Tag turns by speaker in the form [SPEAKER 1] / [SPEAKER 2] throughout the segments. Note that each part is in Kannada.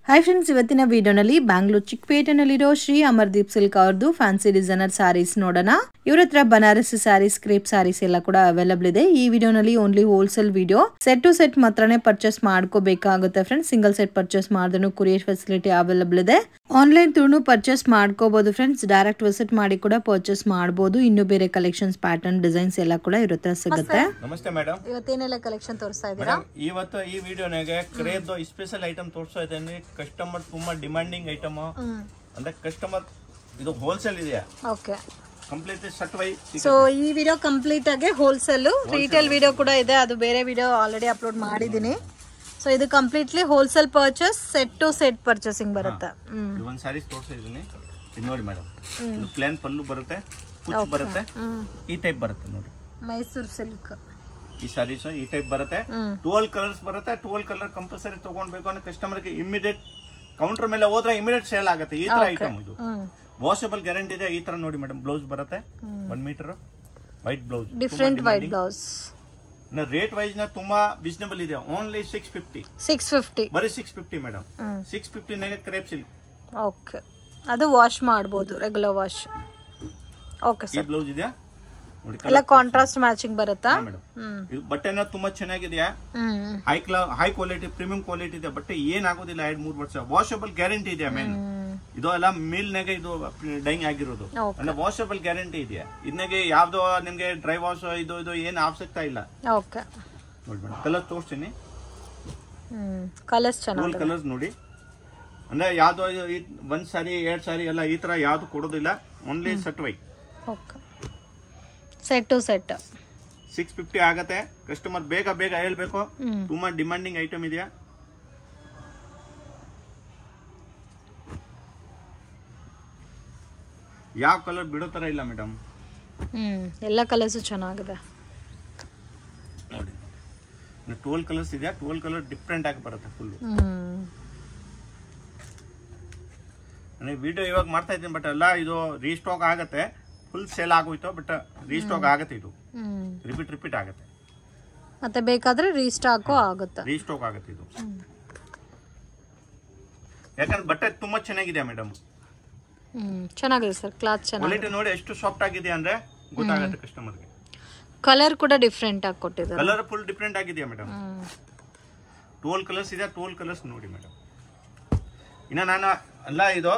[SPEAKER 1] ಹಾಯ್ ಫ್ರೆಂಡ್ಸ್, ಇವತ್ತಿನ ವಿಡಿಯೋನಲ್ಲಿ ಬ್ಯಾಂಗ್ಳೂರ್ ಚಿಕ್ಕಪೇಟೆನಲ್ಲಿರೋ ಶ್ರೀ ಅಮರ್ದೀಪ್ ಸಿಲ್ಕ್ ಅವ್ರದ್ದು ಫ್ಯಾನ್ಸಿ ಡಿಸೈನರ್ ಸ್ಯಾರೀಸ್ ನೋಡೋಣ. ಇವ್ರ ಹತ್ರ ಬನಾರಸಿ ಸ್ಯಾರೀಸ್, ಕ್ರೇಪ್ ಸ್ಯಾರೀಸ್ ಎಲ್ಲ ಕೂಡ ಅವೈಲಬಲ್ ಇದೆ. ಈ ವಿಡಿಯೋನಲ್ಲಿ only wholesale video, set to set ಮಾತ್ರನೇ ಪರ್ಚೇಸ್ ಮಾಡ್ಕೋಬೇಕಾಗುತ್ತೆ ಫ್ರೆಂಡ್ಸ್. ಸಿಂಗಲ್ ಸೆಟ್ ಪರ್ಚೇಸ್ ಮಾಡಿದ್ರು ಕೊರಿಯರ್ ಫೆಸಿಲಿಟಿ ಅವೈಲಬಲ್ ಇದೆ. ಆನ್ಲೈನ್ ಥ್ರೂನು ಪರ್ಚೇಸ್ ಮಾಡ್ಕೋಬಹುದು ಫ್ರೆಂಡ್ಸ್. ಡೈರೆಕ್ಟ್ ವಿಸಿಟ್ ಮಾಡಿ ಕೂಡ ಪರ್ಚೇಸ್ ಮಾಡಬಹುದು. ಇನ್ನು ಬೇರೆ ಕಲೆಕ್ಷನ್ಸ್, ಪ್ಯಾಟರ್ನ್, ಡಿಸೈನ್ಸ್ ಎಲ್ಲ ಕೂಡ ಇವ್ರ ಹತ್ರ ಸಿಗುತ್ತೆ.
[SPEAKER 2] ನಮಸ್ತೆ ಮೇಡಮ್,
[SPEAKER 1] ಇವತ್ತೇನೆಲ್ಲ ಕಲೆಕ್ಷನ್ ತೋರಿಸ್ತಾ ಇದ್ದೀರಾ?
[SPEAKER 2] ಇವತ್ತು ಈ ವಿಡಿಯೋನಾಗೆ ಕ್ರೇಪ್ ಸ್ಪೆಷಲ್ ಐಟಮ್ ತೋರಿಸ್ತಾ ಇದ್ದೇನೆ. ಕಸ್ಟಮರ್ ತುಂಬಾ ಡಿಮಾಂಡಿಂಗ್ ಐಟಮ್ ಅಂದ್ರೆ ಕಸ್ಟಮರ್ ಇದು ಹೋಲ್ಸೇಲ್ ಇದೆಯಾ?
[SPEAKER 1] Okay,
[SPEAKER 2] complete set wise.
[SPEAKER 1] So ಈ ವಿಡಿಯೋ ಕಂಪ್ಲೀಟ್ ಆಗಿ ಹೋಲ್ಸೇಲ್, ರಿಟೇಲ್ ವಿಡಿಯೋ ಕೂಡ ಇದೆ, ಅದು ಬೇರೆ ವಿಡಿಯೋ ಆಲ್ರೆಡಿ ಅಪ್ಲೋಡ್ ಮಾಡಿದೀನಿ. ಸೊ ಇದು completely wholesale purchase, set to set purchasing ಬರುತ್ತೆ.
[SPEAKER 2] ಒಂದು ಸಾರೀಸ್ ತೋರಿಸ್ತಾ ಇದ್ದೀನಿ, ಇದು ನೋಡಿ ಮೇಡಮ್. ಇದು ಪ್ಲೇನ್ ಪಲ್ಲು ಬರುತ್ತೆ, ಕುಚ್ಚು ಬರುತ್ತೆ, ಈ ಟೈಪ್ ಬರುತ್ತೆ ನೋಡಿ.
[SPEAKER 1] ಮೈಸೂರು ಸಿಲ್ಕ್
[SPEAKER 2] ಈ ಸಾರೀಸ್ ಈ ಟೈಪ್ ಬರುತ್ತೆ. 12 ಕಲರ್ಸ್ ಬರುತ್ತೆ. 12 ಕಲರ್ ಕಂಪಲ್ಸರಿ ತಗೊಂಡ್ಬೇಕು ಅಂದ್ರೆ ಕಸ್ಟಮರ್ಗೆ ಇಮಿಡಿಯೇಟ್ ಕೌಂಟರ್ ಮೇಲೆ ಹೋದ್ರೆ ಇಮಿಡಿಯೇಟ್ ಸೇಲ್ ಆಗುತ್ತೆ. ಈ ತರ ಐಟಮ್ ಇದು ವಾಷಬಲ್ ಗ್ಯಾರಂಟಿ ಇದೆ. ಈ ತರ ನೋಡಿ ಮೇಡಮ್, ಬ್ಲೌಸ್ ಬರುತ್ತೆ 1 metre white blouse,
[SPEAKER 1] different white blouse.
[SPEAKER 2] Rate wise ನ ತುಂಬಾ ರೀಸನಬಲ್ ಇದೆ. ಓನ್ಲಿ 650 ಬರೀ 650 ಮೇಡಮ್. 650 ನಾಗ ಕ್ರೇಪ್ ಸಿಲ್ಕ್.
[SPEAKER 1] ಓಕೆ, ಅದು ವಾಶ್ ಮಾಡಬಹುದು, ರೆಗ್ಯುಲರ್ ವಾಶ್. ಓಕೆ ಸರ್,
[SPEAKER 2] ಈ ಬ್ಲೌಸ್ ಇದೆ
[SPEAKER 1] ಎಲ್ಲ ಕಾಂಟ್ರಾಸ್ಟ್ ಮ್ಯಾಚಿಂಗ್ ಬರುತ್ತಾ
[SPEAKER 2] ಮೇಡಮ್? ಇದು ಬಟ್ಟೆನ ತುಂಬಾ ಚೆನ್ನಾಗಿದೆಯಾ, ಹೈ ಕ್ವಾಲಿಟಿ, ಪ್ರೀಮಿಯಂ ಕ್ವಾಲಿಟಿ ಇದೆ. ಬಟ್ಟೆ ಏನಾಗೋದಿಲ್ಲ 2-3 ವರ್ಷ. ವಾಷಬಲ್ ಗ್ಯಾರಂಟಿ ಇದೆಯಾ ಮೇನ್. ಇದು ಎಲ್ಲ ಮಿಲ್ ನಾಗ ಇದು ಡೈಂಗ್ ಆಗಿರೋದು, ಅಂದ್ರೆ ವಾಷಬಲ್ ಗ್ಯಾರಂಟಿ ಇದೆಯಾ. ಇದನ್ನಾಗೆ ಯಾವ್ದೋ ನಿಮ್ಗೆ ಡ್ರೈ ವಾಶ್ ಇದು ಏನ್ ಅವಶ್ಯಕತೆ ಇಲ್ಲ.
[SPEAKER 1] ಓಕೆ
[SPEAKER 2] ನೋಡಿ ಮೇಡಮ್, ಕಲರ್ ತೋರಿಸ್ತೀನಿ.
[SPEAKER 1] ಕಲರ್ಸ್ ಚೆನ್ನಾಗಿ,
[SPEAKER 2] ಕಲರ್ಸ್ ನೋಡಿ. ಅಂದ್ರೆ ಯಾವ್ದೋ 1 ಸಾರಿ 2 ಸಾರಿ ಎಲ್ಲ ಈ ತರ ಯಾವ್ದು ಕೊಡೋದಿಲ್ಲ. Only set wise.
[SPEAKER 1] Okay, set to set
[SPEAKER 2] 650 ಆಗತ್ತೆ. ಕಸ್ಟಮರ್ ಬೇಗ ಬೇಗ ಹೇಳ್ಬೇಕು, ತುಂಬಾ ಡಿಮಾಂಡಿಂಗ್ ಐಟಮ್ ಇದೆಯಾ. ಯಾವ ಕಲರ್ ಬಿಡೋ ತರ ಇಲ್ಲ ಮೇಡಮ್.
[SPEAKER 1] ಎಲ್ಲ ಕಲರ್ಸ್ ಚೆನ್ನಾಗಿದೆ
[SPEAKER 2] ನೋಡಿ. 12 ಕಲರ್ಸ್ ಇದೆಯಾ, 12 ಕಲರ್ ಡಿಫ್ರೆಂಟ್ ಆಗಿ ಬರುತ್ತೆ ಫುಲ್. ನನಗೆ ವಿಡಿಯೋ ಇವಾಗ ಮಾಡ್ತಾ ಇದ್ದೀನಿ, ಬಟ್ ಎಲ್ಲ ಇದು ರೀಸ್ಟಾಕ್ ಆಗತ್ತೆ. ಫುಲ್ ಸೇಲ್ ಆಗೋಯ್ತು, ಬಟ್ ರೀಸ್ಟಾಕ್ ಆಗತ್ತೆ. ಇದು ರಿಪೀಟ್ ಆಗತ್ತೆ,
[SPEAKER 1] ಮತ್ತೆ ಬೇಕಾದ್ರೆ ರೀಸ್ಟಾಕ್ ಆಗುತ್ತೆ.
[SPEAKER 2] ರೀಸ್ಟಾಕ್ ಆಗತ್ತೆ ಇದು. ಯಾಕಂದ್ರೆ ಬಟ್ಟೆ ತುಂಬಾ ಚೆನ್ನಾಗಿದೆ ಮೇಡಮ್.
[SPEAKER 1] ಚೆನ್ನಾಗಿದೆ ಸರ್, ಕ್ಲಾತ್ ಚೆನ್ನಾಗಿದೆ.
[SPEAKER 2] ಕ್ವಾಲಿಟಿ ನೋಡಿ ಎಷ್ಟು ಸಾಫ್ಟ್ ಆಗಿದೆ ಅಂದ್ರೆ ಗೊತ್ತಾಗುತ್ತೆ ಕಸ್ಟಮರ್ಗೆ.
[SPEAKER 1] ಕಲರ್ ಕೂಡ ಡಿಫರೆಂಟ್ ಆಗಿ ಕೊಟ್ಟಿದ್ದಾರೆ.
[SPEAKER 2] ಕಲರ್ ಫುಲ್ ಡಿಫರೆಂಟ್ ಆಗಿದೆಯಾ ಮೇಡಮ್. 12 ಕಲರ್ಸ್ ಇದೆ. 12 ಕಲರ್ಸ್ ನೋಡಿ ಮೇಡಮ್. ಇನ್ನ ನಾನು ಅಲ್ಲ ಇದು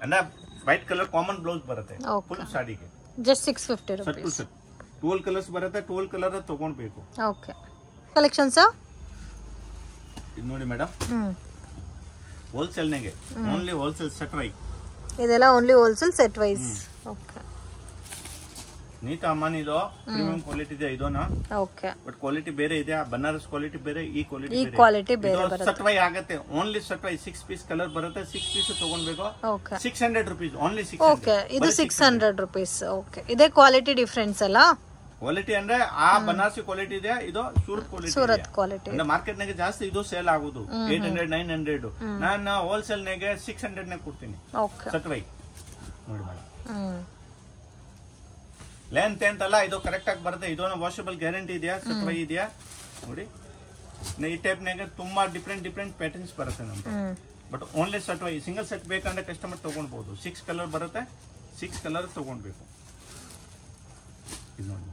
[SPEAKER 2] ಅಲ್ಲ ವೈಟ್ ಕಲರ್ ಕಾಮನ್ ಬ್ಲೌಸ್ ಬರುತ್ತೆ ಫುಲ್ ಸಾಡಿಗೆ.
[SPEAKER 1] Just 650 rupees.
[SPEAKER 2] 12 ಕಲರ್ಸ್ ಬರುತ್ತೆ. 12 ಕಲರ್ ತಗೊಂಡ್ಬೇಕು.
[SPEAKER 1] ಓಕೆ, ಕಲೆಕ್ಷನ್ಸ್
[SPEAKER 2] ಇದು ನೋಡಿ ಮೇಡಮ್, ಹೋಲ್ಸೇಲ್ ನಾಗೆ ಓನ್ಲಿ ಹೋಲ್ಸೇಲ್ ಸೆಟ್ ವೈ.
[SPEAKER 1] ಇದೆಲ್ಲ only wholesale set wise. Okay,
[SPEAKER 2] neat ಅಮ್ಮನ್ ಇದು ಪ್ರೀಮಿಯಂ ಕ್ವಾಲಿಟಿ ಇದೆ ಇದೋನ.
[SPEAKER 1] ಓಕೆ,
[SPEAKER 2] ಬಟ್ ಕ್ವಾಲಿಟಿ ಬೇರೆ ಇದೆ. ಬನಾರಸ್ ಕ್ವಾಲಿಟಿ ಬೇರೆ, ಈ
[SPEAKER 1] ಕ್ವಾಲಿಟಿ ಬೇರೆ ಬರುತ್ತೆ.
[SPEAKER 2] ಸೆಟ್ ವೈ ಆಗುತ್ತೆ. Only set wise 6 piece colour ಬರುತ್ತೆ. 6 ಪೀಸ್ ತಗೊಂಡ್ಬೇಕು.
[SPEAKER 1] Okay,
[SPEAKER 2] 600 rupees only. 600.
[SPEAKER 1] ಓಕೆ, ಇದು 600 ರೂಪೀಸ್. ಓಕೆ, ಇದೇ ಕ್ವಾಲಿಟಿ ಡಿಫರೆನ್ಸ್ ಅಲ್ಲ.
[SPEAKER 2] ಕ್ವಾಲಿಟಿ ಅಂದ್ರೆ ಆ ಬನಾರಸಿ ಕ್ವಾಲಿಟಿ ಇದೆ, ಇದು ಸೂರತ್ ಕ್ವಾಲಿಟಿ. ಅಂದ್ರೆ ಮಾರ್ಕೆಟ್ ನಾಗೆ ಜಾಸ್ತಿ ಇದು ಸೇಲ್ ಆಗುದು 800 900. ನಾನು ಹೋಲ್ಸೇಲ್ ನಾಗೆ 600 ನಾಗ ಕೊಡ್ತೀನಿ. ಸೆಟ್ ವೈ ನೋಡಿ ಮೇಡಮ್. ಲೆಂತ್ ಅಂತಲ್ಲ, ಇದು ಕರೆಕ್ಟ್ ಆಗಿ ಬರುತ್ತೆ. ಇದೊಂದು ವಾಷಬಲ್ ಗ್ಯಾರಂಟಿ ಇದೆಯಾ, ಸೆಟ್ ವೈ ಇದೆಯಾ ನೋಡಿ. ಈ ಟೈಪ್ ನಾಗೆ ತುಂಬಾ ಡಿಫ್ರೆಂಟ್ ಪ್ಯಾಟರ್ನ್ಸ್ ಬರುತ್ತೆ ನಮ್ಗೆ. But only set wise. Single set ಬೇಕಂದ್ರೆ ಕಸ್ಟಮರ್ ತಗೊಂಡ್ಬಹುದು. 6 ಕಲರ್ ಬರುತ್ತೆ. 6 ಕಲರ್ ತಗೊಂಡ್ಬೇಕು. ಇದು ನೋಡಿ,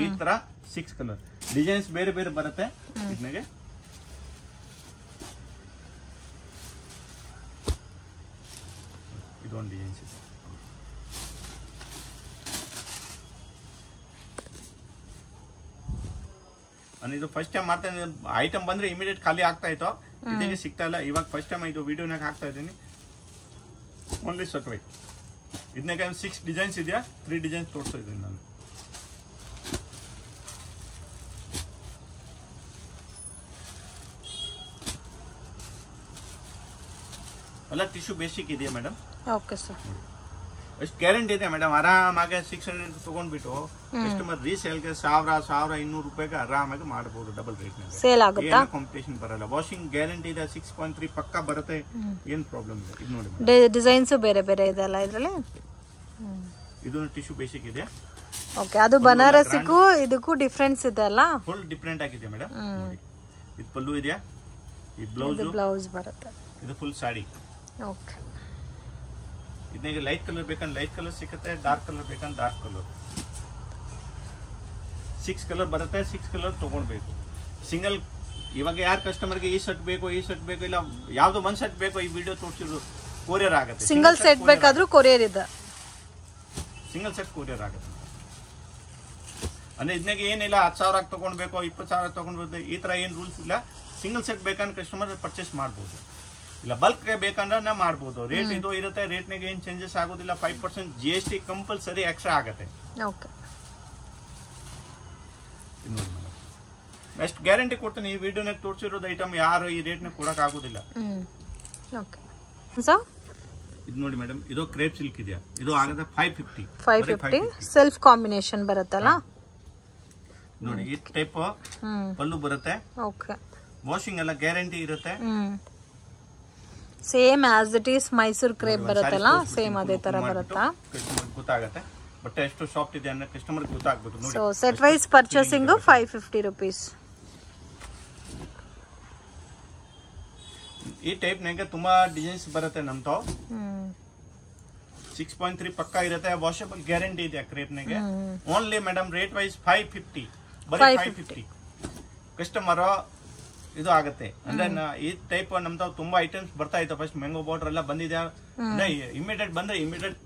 [SPEAKER 2] ಈ ತರ 6 ಕಲರ್ ಡಿಸೈನ್ಸ್ ಬೇರೆ ಬೇರೆ ಬರುತ್ತೆ. ಇದನ್ನಾಗೆ ಇದೊಂದು ಡಿಸೈನ್ಸ್ ಇದೆ. ನಾನು ಇದು ಫಸ್ಟ್ ಟೈಮ್ ಮಾಡ್ತಾ ಇದ್ದೀನಿ. ಐಟಮ್ ಬಂದ್ರೆ ಇಮಿಡಿಯೇಟ್ ಖಾಲಿ ಆಗ್ತಾ ಇತ್ತು, ಇದಕ್ಕೆ ಸಿಗ್ತಾ ಇಲ್ಲ. ಇವಾಗ ಫಸ್ಟ್ ಟೈಮ್ ಇದು ವಿಡಿಯೋನಾಗ ಹಾಕ್ತಾ ಇದ್ದೀನಿ. Only set wise. ಇದನ್ನಾಗ 6 ಡಿಸೈನ್ಸ್ ಇದೆಯಾ, 3 ಡಿಸೈನ್ಸ್ ತೋರಿಸ್ತಾ ಇದ್ದೀನಿ ನಾನು. ಎಲ್ಲ ಟಿಶ್ಯೂ ಬೇಸಿಕ್ ಇದೆಯಾ ಮೇಡಮ್.
[SPEAKER 1] ಓಕೆ ಸರ್,
[SPEAKER 2] ಎಷ್ಟು ಗ್ಯಾರಂಟಿ ಇದೆ ಮೇಡಮ್. ಆರಾಮಾಗಿ 600 ತಗೊಂಡ್ಬಿಟ್ಟು ಕಸ್ಟಮರ್ ರೀಸೇಲ್ಗೆ 1000-1200 ರೂಪಾಯಿಗೆ ಆರಾಮಾಗಿ ಮಾಡಬಹುದು. ಡಬಲ್ ರೇಟ್
[SPEAKER 1] ಸೇಲ್ ಆಗುತ್ತಾ,
[SPEAKER 2] ಕಾಂಪಿಟೇಷನ್ ಬರಲ್ಲ. ವಾಷಿಂಗ್ ಗ್ಯಾರಂಟಿ ಇದೆ. 6.3 ಪಕ್ಕ ಬರುತ್ತೆ. ಏನ್ ಪ್ರಾಬ್ಲಮ್ ಇದೆ. ಇದು ನೋಡಿ,
[SPEAKER 1] ಡಿಸೈನ್ಸ್ ಬೇರೆ ಬೇರೆ ಇದೆ ಅಲ್ಲ ಇದರಲ್ಲಿ.
[SPEAKER 2] ಇದು ಟಿಶ್ಯೂ ಬೇಸಿಕ್ ಇದೆ.
[SPEAKER 1] ಓಕೆ, ಅದು ಬನಾರಸಿಗೂ ಇದಕ್ಕೂ ಡಿಫರೆನ್ಸ್ ಇದೆ ಅಲ್ಲ.
[SPEAKER 2] ಫುಲ್ ಡಿಫರೆಂಟ್ ಆಗಿದೆ ಮೇಡಮ್. ಇದು ಪಲ್ಲು ಇದೆಯಾ, ಈ ಬ್ಲೌಸ್
[SPEAKER 1] ಬ್ಲೌಸ್ ಬರುತ್ತೆ.
[SPEAKER 2] ಇದು ಫುಲ್ ಸಾಡಿ.
[SPEAKER 1] ಓಕೆ,
[SPEAKER 2] ಇದಕ್ಕೆ ಲೈಟ್ ಕಲರ್ ಬೇಕಂದ್ರೆ ಲೈಟ್ ಕಲರ್ ಸಿಗುತ್ತೆ, ಡಾರ್ಕ್ ಕಲರ್ ಬೇಕಂದ್ರೆ ಡಾರ್ಕ್ ಕಲರ್. 6 ಕಲರ್ ಬರುತ್ತೆ, 6 ಕಲರ್ ತಗೊಳ್ಬೇಕು. ಸಿಂಗಲ್ ಇವಾಗ ಯಾರು ಕಸ್ಟಮರ್ಗೆ ಈ ಶರ್ಟ್ ಬೇಕು ಈ ಶರ್ಟ್ ಬೇಕು ಇಲ್ಲ ಯಾವ್ದು ಒಂದ್ ಶರ್ಟ್ ಬೇಕು ಈ ವಿಡಿಯೋ ತೋರಿಸಿದ್ರು ಕೊರಿಯರ್ ಆಗುತ್ತೆ.
[SPEAKER 1] ಸಿಂಗಲ್ ಸೆಟ್ ಬೇಕಾದ್ರೂ ಕೊರಿಯರ್ ಇದೆ.
[SPEAKER 2] ಸಿಂಗಲ್ ಸೆಟ್ ಕೊರಿಯರ್ ಆಗುತ್ತೆ. ಅಂದ್ರೆ ಇದನ್ನಾಗ ಏನಿಲ್ಲ 10,000 ತಗೊಂಡ್ಬೇಕು 20,000 ತಗೊಂಡ್ಬೇಕು ಈ ತರ ಏನ್ ರೂಲ್ಸ್ ಇಲ್ಲ. ಸಿಂಗಲ್ ಸೆಟ್ ಬೇಕಂದ್ರೆ ಕಸ್ಟಮರ್ ಪರ್ಚೇಸ್ ಮಾಡ್ಬೋದು, ಇಲ್ಲ ಬಲ್ಕ್ ಬೇಕಂದ್ರೆ ನಾವು ಮಾಡ್ಬೋದು. ರೇಟ್ ಇದು ಇರುತ್ತೆ, ರೇಟ್ನಾಗ ಏನ್ ಚೇಂಜಸ್ ಆಗೋದಿಲ್ಲ. 5% GST ಕಂಪಲ್ಸರಿ ಎಕ್ಸ್ಟ್ರಾ ಆಗುತ್ತೆ.
[SPEAKER 1] ಓಕೆ,
[SPEAKER 2] ಎಷ್ಟು ಗ್ಯಾರಂಟಿ ಕೊಡ್ತೀನಿ. ಈ ವಿಡಿಯೋನಾಗ ತೋರಿಸಿರೋದು ಐಟಮ್ ಯಾರು ಈ ರೇಟ್ನಾಗ ಕೊಡಕ್ ಆಗೋದಿಲ್ಲ.
[SPEAKER 1] ಓಕೆ ಸರ್,
[SPEAKER 2] ಇದು ನೋಡಿ ಮೇಡಮ್, ಇದು ಕ್ರೇಪ್ ಸಿಲ್ಕ್ ಇದೆಯಾ, ಇದು ಆಗುತ್ತೆ
[SPEAKER 1] 550 ಸೆಲ್ಫ್ ಕಾಂಬಿನೇಷನ್ ಬರುತ್ತಲ್ಲ
[SPEAKER 2] ನೋಡಿ. ಈ ಟೈಪ್ ಪಲ್ಲು ಬರುತ್ತೆ.
[SPEAKER 1] ಓಕೆ,
[SPEAKER 2] ವಾಷಿಂಗ್ ಎಲ್ಲ ಗ್ಯಾರಂಟಿ ಇರುತ್ತೆ.
[SPEAKER 1] Same as it is Mysore crepe ಬರುತ್ತಲ್ಲ, ಸೇಮ್ ಅದೇ ತರ ಬರುತ್ತಾ
[SPEAKER 2] ಗೊತ್ತಾಗುತ್ತೆ. ಬಟ್ಟೆ ಎಷ್ಟು ಸಾಫ್ಟ್ ಇದೆ ಅನ್ನೋ ಕಸ್ಟಮರ್ ಗೊತ್ತಾಗ್ಬೇಕು ನೋಡಿ.
[SPEAKER 1] So set wise purchasing 550 rupees.
[SPEAKER 2] ಈ ಟೈಪ್ ನಾಗ ತುಂಬಾ ಡಿಸೈನ್ಸ್ ಬರುತ್ತೆ ನಮ್ತಾವ್. 6.3 ಪಕ್ಕಾ ಇರುತ್ತೆ. ವಾಷಬಲ್ ಗ್ಯಾರಂಟಿ ಇದೆ ಕ್ರೇಪ್ ನಾಗೆ. ಓನ್ಲಿ ಮೇಡಮ್ ರೇಟ್ ವೈಸ್ 550, ಬರೀ 550. ಕಸ್ಟಮರ್ ಇದು ಆಗುತ್ತೆ. ಅಂದ್ರೆ ಈ ಟೈಪ್ ನಮ್ತಾವ್ ತುಂಬಾ ಐಟಮ್ಸ್ ಬರ್ತಾ ಇತ್ತು. ಫಸ್ಟ್ ಮ್ಯಾಂಗೋ ಬಾರ್ಡರ್ ಎಲ್ಲ ಬಂದಿದೆ, ಇಮಿಡಿಯೇಟ್ ಬಂದ್ರೆ ಇಮಿಡಿಯೇಟ್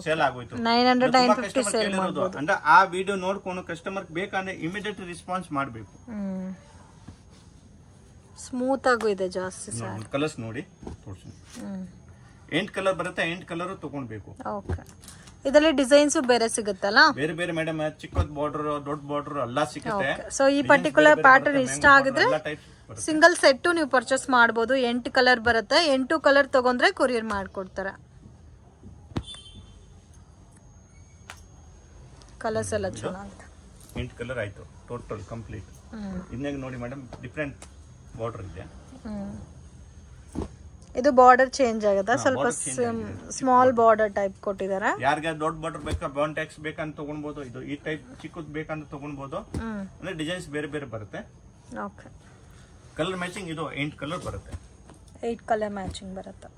[SPEAKER 2] ಸೇಲ್ ಆಗೋಯ್ತು.
[SPEAKER 1] 950 ಸೇಲ್ ಮಾಡಬಹುದು.
[SPEAKER 2] ಅಂದ್ರೆ ಆ ವಿಡಿಯೋ ನೋಡ್ಕೊಂಡು ಕಸ್ಟಮರ್ ಬೇಕಂದ್ರೆ ಇಮಿಡಿಯೇಟ್ ರೆಸ್ಪಾನ್ಸ್ ಮಾಡಬೇಕು.
[SPEAKER 1] ಸ್ಮೂತ್ ಆಗು ಇದೆ ಜಾಸ್ತಿ.
[SPEAKER 2] ಕಲರ್ಸ್ ನೋಡಿ ತೋರಿಸಿ. 8 ಕಲರ್ ಬರುತ್ತೆ, 8 ಕಲರ್ ತಗೊಂಡ್ಬೇಕು.
[SPEAKER 1] ಓಕೆ, ಇದರಲ್ಲಿ ಡಿಸೈನ್ಸ್ ಬೇರೆ ಸಿಗುತ್ತಲ್ಲ?
[SPEAKER 2] ಬೇರೆ ಬೇರೆ ಮೇಡಮ್, ಚಿಕ್ಕದ್ ಬಾರ್ಡರ್ ದೊಡ್ಡ ಬಾರ್ಡರ್ ಎಲ್ಲ ಸಿಗುತ್ತೆ.
[SPEAKER 1] ಸೊ ಈ ಪರ್ಟಿಕ್ಯುಲರ್ ಪ್ಯಾಟರ್ನ್ ಇಷ್ಟ ಆಗಿದ್ರೆ ಸಿಂಗಲ್ ಸೆಟ್ ನೀವು ಪರ್ಚೇಸ್ ಮಾಡಬಹುದು. 8 ಕಲರ್ ಬರುತ್ತೆ, 8 ಕಲರ್ ತಗೊಂಡ್ರೆ ಕೊರಿಯರ್ ಮಾಡ್ಕೊಡ್ತಾರೆ. ಕಲರ್ಸ್ ಎಲ್ಲ ಚೆನ್ನಾಗಿದೆ.
[SPEAKER 2] 8 ಕಲರ್ ಆಯ್ತು ಟೋಟಲ್ ಕಂಪ್ಲೀಟ್. ಇನ್ನಾಗ ನೋಡಿ ಮೇಡಮ್, ಡಿಫ್ರೆಂಟ್ ಬಾರ್ಡರ್ ಇದೆ.
[SPEAKER 1] ಇದು ಬಾರ್ಡರ್ ಚೇಂಜ್ ಆಗುತ್ತೆ, ಸ್ವಲ್ಪ ಸ್ಮಾಲ್ ಬಾರ್ಡರ್ ಟೈಪ್ ಕೊಟ್ಟಿದ್ದಾರೆ.
[SPEAKER 2] ಯಾರಿಗೆ ದೊಡ್ಡ ಬಾರ್ಡರ್ ಬೇಕಾ, ಬಾಂಡ್ ಟ್ಯಾಕ್ಸ್ ಬೇಕಂತ ತಗೊಳ್ಬಹುದು. ಇದು ಈ ಟೈಪ್ ಚಿಕ್ಕದ್ ಬೇಕಂತ ತಗೊಳ್ಬಹುದು. ಅಂದ್ರೆ ಡಿಸೈನ್ಸ್ ಬೇರೆ ಬೇರೆ ಬರುತ್ತೆ.
[SPEAKER 1] ಓಕೆ,
[SPEAKER 2] ಕಲರ್ ಮ್ಯಾಚಿಂಗ್ ಇದು 8 ಕಲರ್ ಬರುತ್ತೆ.
[SPEAKER 1] 8 ಕಲರ್ ಮ್ಯಾಚಿಂಗ್ ಬರುತ್ತೆ.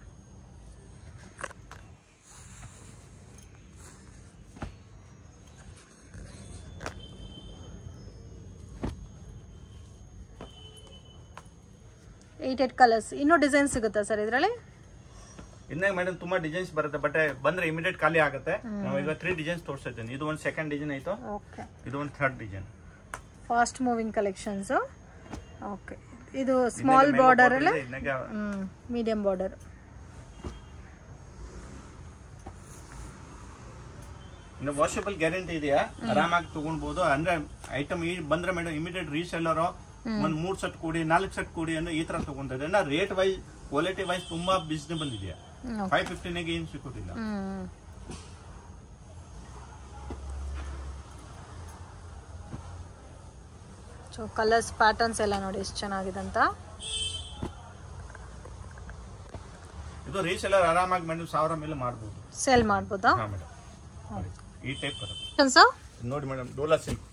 [SPEAKER 1] Eight colours. ಇನ್ನೂ ಡಿಸೈನ್ ಸಿಗುತ್ತಾ ಸರ್ ಇದರಲ್ಲಿ?
[SPEAKER 2] ಇನ್ನಾಗ ಮೇಡಮ್ ತುಂಬಾ ಡಿಸೈನ್ಸ್ ಬರುತ್ತೆ, ಬಟ್ ಬಂದ್ರೆ ಇಮಿಡಿಯೇಟ್ ಖಾಲಿ ಆಗುತ್ತೆ. ನಾವು ಈಗ 3 ಡಿಸೈನ್ಸ್ ತೋರಿಸ್ತಾ ಇದ್ದೀನಿ. ಇದು ಒಂದು ಸೆಕೆಂಡ್ ಡಿಸೈನ್ ಆಯ್ತು.
[SPEAKER 1] ಓಕೆ,
[SPEAKER 2] ಇದು ಒಂದು third design.
[SPEAKER 1] Fast moving collections. Okay, ಇದು ಸ್ಮಾಲ್ ಬಾರ್ಡರ್ ಅಲ್ಲ, ಮೀಡಿಯಂ ಬಾರ್ಡರ್.
[SPEAKER 2] ಇನ್ನು ವಾಷಬಲ್ ಗ್ಯಾರಂಟಿ ಇದೆಯಾ, ಆರಾಮಾಗಿ ತಗೊಳ್ಬಹುದು. ಅಂದ್ರೆ ಐಟಮ್ ಈ ಬಂದ್ರೆ ಮೇಡಮ್ ಇಮಿಡಿಯೇಟ್ ರೀಸೆಲ್ಲರ್ ಒಂದ್ 3 ಸೆಟ್ ಕೂಡಿ 4 ಸೆಟ್ ಕೂಡಿ ಅಂದ್ರೆ ಈ ತರ ತಗೊಂತಾರೆ. ರೇಟ್ ವೈಸ್ ಕ್ವಾಲಿಟಿ ವೈಸ್ ತುಂಬಾ ರೀಸನಬಲ್ ಇದೆಯಾ. 550 ನಾಗ ಏನ್ ಸಿಗೋದಿಲ್ಲ.
[SPEAKER 1] ಸೊ ಕಲರ್ಸ್ ಪ್ಯಾಟರ್ನ್ಸ್ ಎಲ್ಲ ನೋಡಿ ಎಷ್ಟು ಚೆನ್ನಾಗಿದೆ ಅಂತ.
[SPEAKER 2] ಇದು ರೀಸೆಲ್ಲರ್ ಆರಾಮಾಗಿ ಮೇಡಮ್ 1000 ಮೇಲೆ ಮಾಡಬಹುದು,
[SPEAKER 1] ಸೇಲ್ ಮಾಡಬಹುದಾ?
[SPEAKER 2] ಹಾ ಮೇಡಮ್, ಈ ಟೈಪ್ ಬರುತ್ತೆ ನೋಡಿ madam. Dola silk.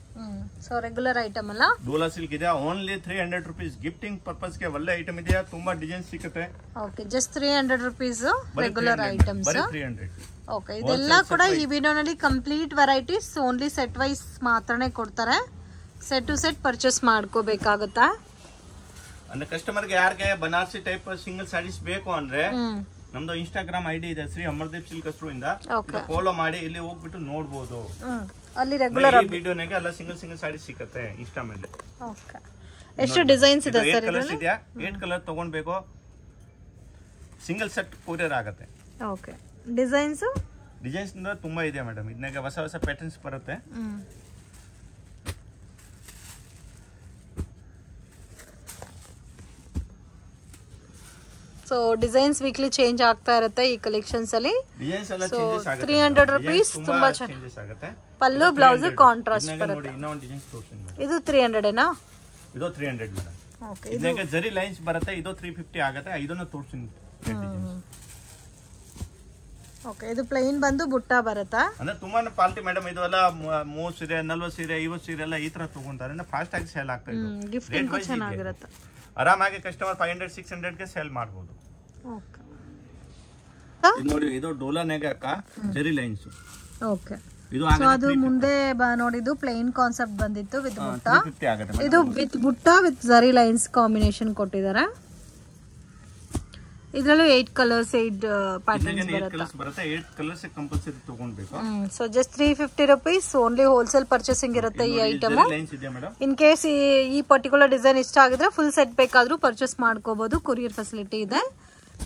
[SPEAKER 1] So regular item ಅಲ್ಲ,
[SPEAKER 2] ಡೋಲಾ ಸಿಲ್ಕ್ ಇದೆ. Only 300 rupees. ಗಿಫ್ಟಿಂಗ್ ಪರ್ಪಸ್ ಗೆ ಒಳ್ಳೆ ಐಟಮ್ ಇದೆಯಾ. ತುಂಬಾ ಡಿಸೈನ್ ಸಿಗುತ್ತೆ.
[SPEAKER 1] Okay, just 300 rupees regular items.
[SPEAKER 2] 300.
[SPEAKER 1] Okay, ಇದೆಲ್ಲ ಕೂಡ ಈ ವಿಡಿಯೋನಲ್ಲಿ complete varieties only set wise ಮಾತ್ರನೇ ಕೊಡ್ತಾರೆ. ಸೆಟ್ ಟು ಸೆಟ್ ಪರ್ಚೇಸ್ ಮಾಡ್ಕೋಬೇಕಾಗುತ್ತಾ?
[SPEAKER 2] ಅಂದ್ರೆ ಕಸ್ಟಮರ್ಗೆ ಯಾರಿಗೆ ಬನಾರಸಿ ಟೈಪ್ ಸಿಂಗಲ್ ಸ್ಯಾರೀಸ್ ಬೇಕು ಅಂದ್ರೆ ನಮ್ದು ಇನ್ಸ್ಟಾಗ್ರಾಮ್ ಐಡಿ ಇದೆ, ಶ್ರೀ ಅಮರ್ದೀಪ್ ಸಿಲ್ಕ್ ಇಂದ. ಫಾಲೋ ಮಾಡಿ ಇಲ್ಲಿ ಹೋಗ್ಬಿಟ್ಟು ನೋಡಬಹುದು.
[SPEAKER 1] ಅಲ್ಲಿ ರೆಗ್ಯುಲರ್
[SPEAKER 2] ವಿಡಿಯೋನಾಗೆ ಎಲ್ಲ ಸಿಂಗಲ್ ಸ್ಯಾರೀಸ್ ಸಿಗುತ್ತೆ ಇನ್ಸ್ಟಾ ಮೇಲೆ.
[SPEAKER 1] ಓಕೆ, ಎಷ್ಟು ಡಿಸೈನ್ಸ್ ಇದೆ ಸರ್?
[SPEAKER 2] 8 ಕಲರ್ಸ್ ಇದೆಯಾ. 8 ಕಲರ್ ತಗೊಳ್ಬೇಕು, ಸಿಂಗಲ್ ಸೆಟ್ ಕೊರಿಯರ್ ಆಗುತ್ತೆ.
[SPEAKER 1] ಓಕೆ, ಡಿಸೈನ್ಸ್
[SPEAKER 2] ತುಂಬಾ ಇದೆ ಮೇಡಮ್. ಇದನ್ನಾಗ ಹೊಸ ಹೊಸ ಪ್ಯಾಟರ್ನ್ಸ್ ಬರುತ್ತೆ.
[SPEAKER 1] ಸೊ ಡಿಸೈನ್ಸ್ ವೀಕ್ಲಿ ಚೇಂಜ್ ಆಗ್ತಾ ಇರುತ್ತೆ ಈ ಕಲೆಕ್ಷನ್ಸ್ ಅಲ್ಲಿ.
[SPEAKER 2] ಡಿಸೈನ್ಸ್ ಎಲ್ಲ ಚೇಂಜಸ್ ಆಗುತ್ತೆ.
[SPEAKER 1] 300 rupees ತುಂಬಾ
[SPEAKER 2] ಚೇಂಜಸ್ ಆಗುತ್ತೆ.
[SPEAKER 1] ಪಲ್ಲು ಬ್ಲೌಸ್ ಕಾಂಟ್ರಾಸ್ಟ್ ಬರುತ್ತೆ.
[SPEAKER 2] ಇನ್ನೂ ಒಂದು ಡಿಸೈನ್ ತೋರಿಸ್ತೀನಿ.
[SPEAKER 1] ಇದು 300 ಏನಾ?
[SPEAKER 2] ಇದು 300 ಮೇಡಮ್.
[SPEAKER 1] ಓಕೆ,
[SPEAKER 2] ಇದಕ್ಕೆ ಜರಿ ಲೈನ್ಸ್ ಬರುತ್ತೆ. ಇದು 350 ಆಗುತ್ತೆ. ಇದನ್ನ ತೋರಿಸ್ತೀನಿ.
[SPEAKER 1] ಓಕೆ, ಇದು ಪ್ಲೇನ್ ಬಂದು ಬುಟ್ಟ ಬರುತ್ತಾ?
[SPEAKER 2] ಅಂದ್ರೆ ತುಂಬಾನೇ ಪಾಲ್ಟಿ ಮೇಡಮ್. ಇದು ಎಲ್ಲ 30 ಸೀರೆ 40 ಸೀರೆ 50 ಸೀರೆ ಎಲ್ಲ ಈ ತರ ತಗೊಂತಾರೆ. ಫಾಸ್ಟ್ ಆಗಿ ಸೇಲ್ ಆಗ್ತಾ ಇದೆ.
[SPEAKER 1] ಗಿಫ್ಟಿಂಗ್ ಚೆನ್ನಾಗಿರುತ್ತೆ.
[SPEAKER 2] ಆರಾಮಾಗಿ ಕಸ್ಟಮರ್ 500-600 ಗೆ ಸೇಲ್ ಮಾಡಬಹುದು.
[SPEAKER 1] ಓಕೆ
[SPEAKER 2] ನೋಡಿ ಇದು ಡೋಲಾನಾಗೆ ಅಕ್ಕ ಜರಿ ಲೈನ್ಸ್.
[SPEAKER 1] ಓಕೆ ಸೊ ಅದು ಮುಂದೆ ನೋಡಿದ್ದು ಪ್ಲೇನ್ ಕಾನ್ಸೆಪ್ಟ್ ಬಂದಿತ್ತು ವಿತ್ ಬುಟ್ಟ. ಇದು ವಿತ್ ಬುಟ್ಟ ವಿತ್ ಜರಿ ಲೈನ್ಸ್ ಕಾಂಬಿನೇಷನ್ ಕೊಟ್ಟಿದ್ದಾರೆ. ಇದರಲ್ಲೂ 8 ಕಲರ್ಸ್ 8 ಪ್ಯಾಟರ್ನ್ಸ್ ಬರುತ್ತೆ. 8 ಕಲರ್ಸ್ ಕಂಪಲ್ಸರಿ ತಗೊಳ್ಬೇಕು. So just 350 rupees only wholesale purchasing ಇರುತ್ತೆ ಈ ಐಟಮ್. ಇನ್ ಕೇಸ್ ಈ ಪರ್ಟಿಕ್ಯುಲರ್ ಡಿಸೈನ್ ಇಷ್ಟ ಆಗಿದ್ರೆ ಫುಲ್ ಸೆಟ್ ಬೇಕಾದ್ರೂ ಪರ್ಚೇಸ್ ಮಾಡ್ಕೋಬಹುದು. ಕೊರಿಯರ್ ಫೆಸಿಲಿಟಿ ಇದೆ.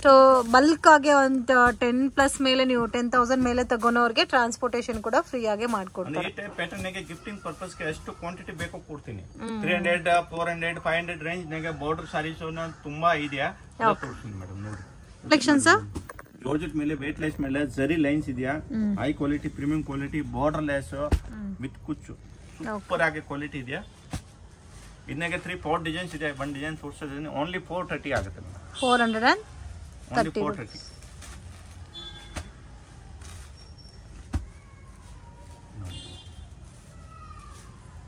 [SPEAKER 1] ಸೊ ಬಲ್ಕ್ ಆಗಿ ಒಂದು 10+ ಮೇಲೆ ನೀವು 10,000 ಮೇಲೆ ತಗೊಳೋರ್ಗೆ ಟ್ರಾನ್ಸ್ಪೋರ್ಟೇಷನ್ ಕೂಡ ಫ್ರೀ ಆಗಿ ಮಾಡ್ಕೊಡ್ತಾರೆ.
[SPEAKER 2] ಈ ಟೈಪ್ ಪ್ಯಾಟರ್ನ್ ಗೆ ಗಿಫ್ಟಿಂಗ್ ಪರ್ಪಸ್ ಗೆ ಎಷ್ಟು ಕ್ವಾಂಟಿಟಿ ಬೇಕೋ ಕೊಡ್ತೀನಿ. 300 400 500 ರೇಂಜ್ ನಾಗೆ ಬಾರ್ಡರ್ ಸಾರೀಸ್ ತುಂಬಾ ಇದೆಯಾ ತೋರಿಸ್ತೀನಿ ಮೇಡಮ್. ನೋಡಿ
[SPEAKER 1] ಕಲೆಕ್ಷನ್ಸ್
[SPEAKER 2] ಜಾರ್ಜೆಟ್ ಮೇಲೆ ವೇಟ್ ಲೆಸ್ ಮೇಲೆ ಜರಿ ಲೈನ್ಸ್ ಇದೆಯಾ. High quality premium quality border less with ಕುಚ್ಚು ಸೂಪರ್ ಆಗಿ ಕ್ವಾಲಿಟಿ ಇದೆಯಾ. ಇದನ್ನಾಗೆ 3-4 ಡಿಸೈನ್ಸ್ ಇದೆ. 1 ಡಿಸೈನ್ ತೋರಿಸೋದ್ರಿಂದ ಓನ್ಲಿ 430 ಆಗುತ್ತೆ. 430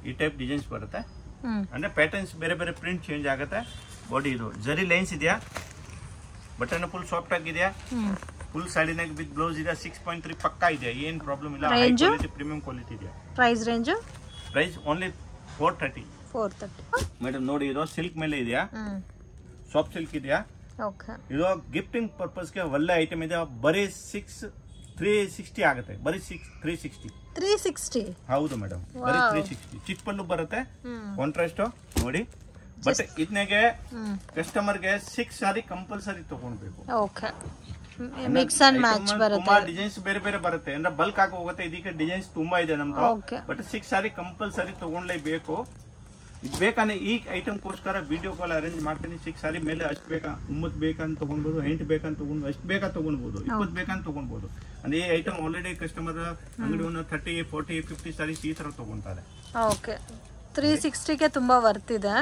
[SPEAKER 2] ಈ ಟೈಪ್ ಡಿಸೈನ್ಸ್ ಬರುತ್ತೆ. ಅಂದ್ರೆ ಪ್ಯಾಟರ್ನ್ಸ್ ಬೇರೆ ಬೇರೆ ಪ್ರಿಂಟ್ ಚೇಂಜ್ ಆಗುತ್ತೆ. ಬಾಡಿ ಇದು ಜರಿ ಲೈನ್ಸ್ ಇದೆಯಾ. ಬಟನ್ ಫುಲ್ ಸಾಫ್ಟ್ ಆಗಿದೆಯಾ. ಫುಲ್ ಸಾಡಿನಾಗ ವಿತ್ ಬ್ಲೌಸ್ ಇದೆ. 6.3 ಪಕ್ಕಾ ಇದೆ. ಏನ್ ಪ್ರಾಬ್ಲಮ್ ಇಲ್ಲ. ಹೈ ಕ್ವಾಲಿಟಿ ಪ್ರೀಮಿಯಂ ಕ್ವಾಲಿಟಿ ಇದೆ. Price only 430 madam. ನೋಡಿ ಇದು ಸಿಲ್ಕ್ ಮೇಲೆ ಇದೆಯಾ. ಸಾಫ್ಟ್ ಸಿಲ್ಕ್ ಇದೆಯಾ. ಇದು ಗಿಫ್ಟಿಂಗ್ ಪರ್ಪಸ್ ಗೆ ಒಳ್ಳೆ ಐಟಮ್ ಇದೆ. ಬರೀ 360 ಆಗುತ್ತೆ. ಬರೀ 360 ಹೌದು ಮೇಡಮ್. ಬರೀ 360 ಚಿಕ್ಕ ಪಲ್ಲು ಬರುತ್ತೆ. ಕಾಂಟ್ರಾಸ್ಟ್ ನೋಡಿ. ಬಟ್ ಇದನ್ನೆಗೆ ಕಸ್ಟಮರ್ ಗೆ 6 ಸಾರಿ ಕಂಪಲ್ಸರಿ ತಗೊಳ್ಬೇಕು.
[SPEAKER 1] ಮಿಕ್ಸ್ ಅಂಡ್ ಮ್ಯಾಚ್ ಬರುತ್ತೆ.
[SPEAKER 2] ತುಂಬಾ ಡಿಸೈನ್ಸ್ ಬೇರೆ ಬೇರೆ ಬರುತ್ತೆ. ಅಂದ್ರೆ ಬಲ್ಕ್ ಆಗಿ ಹೋಗುತ್ತೆ. ಇದಕ್ಕೆ ಡಿಸೈನ್ಸ್ ತುಂಬಾ ಇದೆ ನಮ್ದು. ಬಟ್ 6 ಸಾರಿ ಕಂಪಲ್ಸರಿ ತಗೊಂಡ್ಲೇಬೇಕು. ಬೇಕಂದ್ರೆ ಈ ಐಟಮ್ ಗೋಸ್ಕರ ವಿಡಿಯೋ ಕಾಲ್ ಅರೇಂಜ್ ಮಾಡ್ತೀನಿ. 6 ಸಾರಿ ಮೇಲೆ ಅಷ್ಟು ಬೇಕಾ 9 ಬೇಕಂತ ತಗೊಳ್ಬಹುದು. 8 ಬೇಕಂತ ತಗೊಂಡು ಅಷ್ಟು ಬೇಕಾ ತಗೊಳ್ಬಹುದು. 20 ಬೇಕಂತ ತಗೊಳ್ಬಹುದು. ಅಂದ್ರೆ ಈ ಐಟಮ್ ಆಲ್ರೆಡಿ ಕಸ್ಟಮರ್ ಅಂಗಡಿ 30, 40, 50 ಸಾರೀಸ್ ಈ ತರ ತಗೊಂತಾರೆ.
[SPEAKER 1] 360 ಗೆ ತುಂಬಾ ವರ್ತ್ ಇದೆ.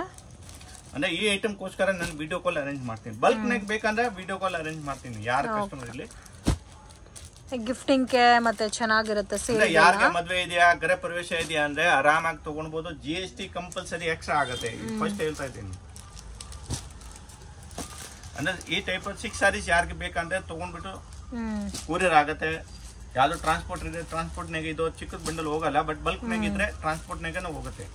[SPEAKER 2] ಅಂದ್ರೆ ಈ ಐಟಮ್ ಗೋಸ್ಕರ ನಾನು ವಿಡಿಯೋ ಕಾಲ್ ಅರೇಂಜ್ ಮಾಡ್ತೀನಿ. ಬಲ್ಕ್ ನಾಗ ಬೇಕಂದ್ರೆ ವಿಡಿಯೋ ಕಾಲ್ ಅರೇಂಜ್ ಮಾಡ್ತೀನಿ. ಯಾರ ಕಸ್ಟಮರ್ ಇರಲಿ
[SPEAKER 1] ಗಿಫ್ಟಿಂಗ್ ಗೆ ಮತ್ತೆ ಚೆನ್ನಾಗಿರುತ್ತೆ.
[SPEAKER 2] ಯಾರಿಗೆ ಮದ್ವೆ ಇದೆಯಾ ಗೃಹ ಪ್ರವೇಶ ಇದೆಯಾ ಅಂದ್ರೆ ಆರಾಮಾಗಿ ತಗೊಳ್ಬಹುದು. GST ಕಂಪಲ್ಸರಿ ಎಕ್ಸ್ಟ್ರಾ ಆಗುತ್ತೆ. ಫಸ್ಟ್ ಹೇಳ್ತಾ ಇದ್ದೀನಿ. ಅಂದ್ರೆ ಈ ಟೈಪ್ 6 ಸಾರೀಸ್ ಯಾರಿಗೆ ಬೇಕಂದ್ರೆ ತಗೊಂಡ್ಬಿಟ್ಟು ಕೊರಿಯರ್ ಆಗುತ್ತೆ. ಯಾವ್ದು ಟ್ರಾನ್ಸ್ಪೋರ್ಟ್ ಇದೆ ಟ್ರಾನ್ಸ್ಪೋರ್ಟ್ ನಾಗ ಇದು ಚಿಕ್ಕದ ಬಂಡಲ್ ಹೋಗಲ್ಲ. ಬಟ್ ಬಲ್ಕ್ ನಾಗ ಇದ್ರೆ ಟ್ರಾನ್ಸ್ಪೋರ್ಟ್ ನಾಗ ಹೋಗುತ್ತೆ.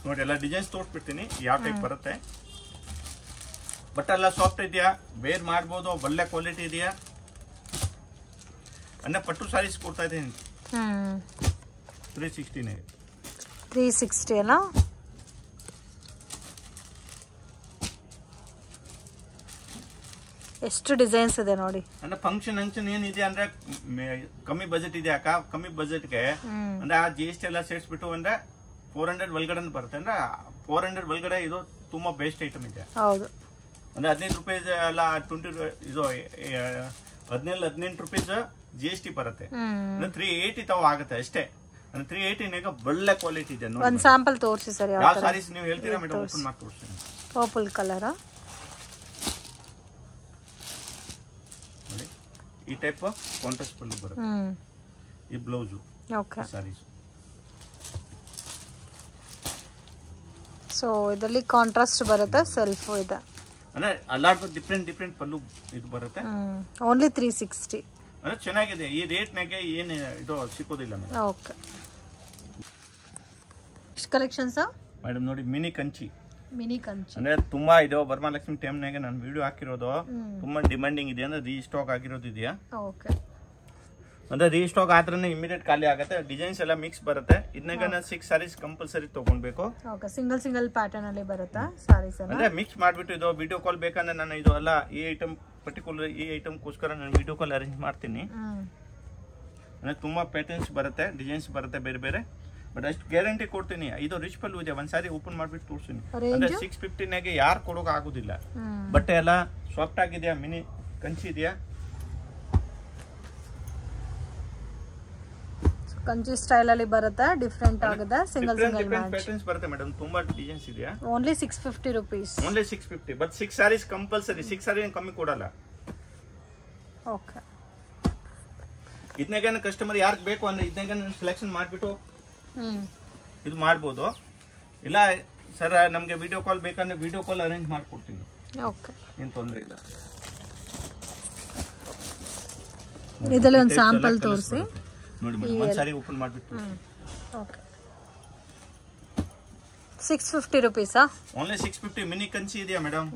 [SPEAKER 2] ನೋಡಿ ಎಲ್ಲ ಡಿಸೈನ್ಸ್ ತೋರಿಸ್ಬಿಡ್ತೀನಿ ಯಾವ ಟೈಪ್ ಬರುತ್ತೆ. ಬಟ್ ಎಲ್ಲ ಸಾಫ್ಟ್ ಇದೆಯಾ. ಬೇರ್ ಮಾಡ್ಬೋದು. ಒಳ್ಳೆ ಕ್ವಾಲಿಟಿ ಇದೆಯಾ. ಅಂದ್ರೆ ಪಟ್ಟು ಸಾರೀಸ್ ಕೊಡ್ತಾ ಇದ್ದೀನಿ
[SPEAKER 1] 360 ಅಲ್ಲ. ಎಷ್ಟು ಡಿಸೈನ್ಸ್ ಇದೆ ನೋಡಿ.
[SPEAKER 2] ಅಂದ್ರೆ ಫಂಕ್ಷನ್ ಏನಿದೆ ಅಂದ್ರೆ ಕಮ್ಮಿ ಬಜೆಟ್ ಇದೆ ಅಕ್ಕ. ಕಮ್ಮಿ ಬಜೆಟ್ಗೆ ಅಂದ್ರೆ ಆ GST ಎಲ್ಲ ಸೇರಿಸ್ಬಿಟ್ಟು ಅಂದ್ರೆ 400 ಒಳಗಡೆ ಬರುತ್ತೆ. ಅಂದ್ರೆ 400 ಒಳಗಡೆ ಇದು ತುಂಬಾ ಬೆಸ್ಟ್ ಐಟಮ್ ಇದೆ.
[SPEAKER 1] ಹೌದು.
[SPEAKER 2] ಅಂದ್ರೆ 15 ರೂಪಾಯಿ ಎಲ್ಲ 20 ಇದು 18 ರೂಪೀಸ್ GST ಬರುತ್ತೆ. 380 ತಾವು ಆಗುತ್ತೆ ಅಷ್ಟೇ. 380 ಒಳ್ಳೆ ಕ್ವಾಲಿಟಿ ಇದೆ.
[SPEAKER 1] ಒಂದು ಸ್ಯಾಂಪಲ್ ತೋರಿಸಿ ಸರ್.
[SPEAKER 2] ಯಾವ ಸಾರೀಸ್ ನೀವು ಹೇಳ್ತೀರಾ ಮೇಡಮ್? ಓಪನ್ ಮಾಡಿ ತೋರಿಸ್ತೀನಿ.
[SPEAKER 1] ಪರ್ಪಲ್ ಕಲರ್
[SPEAKER 2] ನೋಡಿ. ಈ ಟೈಪ್ ಕಾಂಟ್ರಾಸ್ಟ್ ಪಲ್ಲು ಬರುತ್ತೆ. ಈ ಬ್ಲೌಸ್ ಸಾರೀಸ್.
[SPEAKER 1] ಸೊ ಇದರಲ್ಲಿ ಕಾಂಟ್ರಾಸ್ಟ್ ಬರುತ್ತೆ. ಸೆಲ್ಫ್ ಇದೆ.
[SPEAKER 2] ಅಂದ್ರೆ ಅಲಾಟ್ ಡಿಫ್ರೆಂಟ್ ಪಲ್ಲು ಇದು ಬರುತ್ತೆ.
[SPEAKER 1] ಓನ್ಲಿ 360
[SPEAKER 2] ಅಂದ್ರೆ ಚೆನ್ನಾಗಿದೆ. ಈ ರೇಟ್ ನಾಗೆ ಏನು ಇದು ಸಿಕ್ಕೋದಿಲ್ಲ ಮೇಡಮ್.
[SPEAKER 1] ಓಕೆ. ಕಲೆಕ್ಷನ್ಸ್
[SPEAKER 2] ಮೇಡಮ್ ನೋಡಿ ಮಿನಿ ಕಂಚಿ
[SPEAKER 1] ಅಂದ್ರೆ
[SPEAKER 2] ತುಂಬಾ ಇದೆ. ವರಮಹಾಲಕ್ಷ್ಮಿ ಟೈಮ್ ನಾಗೆ ನಾನು ವಿಡಿಯೋ ಹಾಕಿರೋದು ತುಂಬಾ ಡಿಮಾಂಡಿಂಗ್ ಇದೆ. ಅಂದ್ರೆ ರೀಸ್ಟಾಕ್ ಆಗಿರೋದು ಇದೆಯಾ.
[SPEAKER 1] ಓಕೆ.
[SPEAKER 2] ಅಂದ್ರೆ ರೀಸ್ಟಾಕ್ ಆದ್ರೆ ಇಮಿಡಿಯೇಟ್ ಖಾಲಿ ಆಗುತ್ತೆ. ಡಿಸೈನ್ಸ್ ಎಲ್ಲ ಮಿಕ್ಸ್ ಬರುತ್ತೆ. ಇದನ್ನಾಗ 6 ಸಾರೀಸ್ ಕಂಪಲ್ಸರಿ ತಗೊಳ್ಬೇಕು.
[SPEAKER 1] ಸಿಂಗಲ್ ಪ್ಯಾಟರ್ನ್ ಅಲ್ಲಿ ಬರುತ್ತೆ ಸಾರೀಸ್.
[SPEAKER 2] ಅಂದ್ರೆ ಮಿಕ್ಸ್ ಮಾಡ್ಬಿಟ್ಟು ಇದು ವಿಡಿಯೋ ಕಾಲ್ ಬೇಕಂದ್ರೆ ನಾನು ಇದು ಅಲ್ಲ ಈ ಐಟಮ್ ಪರ್ಟಿಕ್ಯುಲರ್ ಈ ಐಟಮ್ ಗೋಸ್ಕರ ನಾನು ವಿಡಿಯೋ ಕಾಲ್ ಅರೇಂಜ್ ಮಾಡ್ತೀನಿ. ಅಂದ್ರೆ ತುಂಬಾ ಪ್ಯಾಟರ್ನ್ಸ್ ಬರುತ್ತೆ. ಡಿಸೈನ್ಸ್ ಬರುತ್ತೆ ಬೇರೆ ಬೇರೆ. ಬಟ್ ಅಷ್ಟು ಗ್ಯಾರಂಟಿ ಕೊಡ್ತೀನಿ. ಇದು ರಿಚ್ ಪಲ್ಲು ಇದೆ. ಒಂದ್ಸಾರಿ ಓಪನ್ ಮಾಡ್ಬಿಟ್ಟು ತೋರಿಸ್ತೀನಿ. ಅಂದ್ರೆ 650 ನಾಗೆ ಯಾರು ಕೊಡೋಕೆ ಆಗುದಿಲ್ಲ. ಬಟ್ಟೆ ಎಲ್ಲ ಸಾಫ್ಟ್ ಆಗಿದೆಯಾ. ಮಿನಿ ಕಂಚಿ ಇದೆಯಾ.
[SPEAKER 1] ಕಂಚಿ ಸ್ಟೈಲ್ ಅಲ್ಲಿ ಬರುತ್ತೆ. ಡಿಫರೆಂಟ್ ಆಗಿದೆ. ಸಿಂಗಲ್
[SPEAKER 2] ಪ್ಯಾಟರ್ನ್ಸ್ ಬರುತ್ತೆ ಮೇಡಮ್. ತುಂಬಾ ಡಿಸೈನ್ಸ್ ಇದೆಯಾ.
[SPEAKER 1] Only 650 rupees.
[SPEAKER 2] Only 650. But 6 sarees compulsory. 6 sari ಕಮ್ಮಿ ಕೊಡಲ್ಲ.
[SPEAKER 1] ಓಕೆ.
[SPEAKER 2] ಇದನ್ನಾಗ ಕಸ್ಟಮರ್ ಯಾರಿಗೆ ಬೇಕು ಅಂದ್ರೆ ಇದನ್ನಾಗ ಸೆಲೆಕ್ಷನ್ ಮಾಡ್ಬಿಟ್ಟು ಇದು ಮಾಡ್ಬೋದು. ಇಲ್ಲ ಸರ್ ನಮಗೆ ವಿಡಿಯೋ ಕಾಲ್ ಬೇಕಂದ್ರೆ ವಿಡಿಯೋ ಕಾಲ್ ಅರೇಂಜ್ ಮಾಡ್ಕೊಡ್ತೀನಿ.
[SPEAKER 1] ಓಕೆ,
[SPEAKER 2] ಏನು ತೊಂದರೆ ಇಲ್ಲ.
[SPEAKER 1] ಇದರಲ್ಲಿ ಒಂದು ಸ್ಯಾಂಪಲ್ ತೋರಿಸಿ
[SPEAKER 2] ನೋಡಿ ಮೇಡಮ್, ಒಂದು ಸಾರಿ ಓಪನ್ ಮಾಡಿಬಿಟ್ಟು.
[SPEAKER 1] Okay, 650 rupees.
[SPEAKER 2] Only 650. Mini Kanchi ಇದೆಯಾ ಮೇಡಮ್?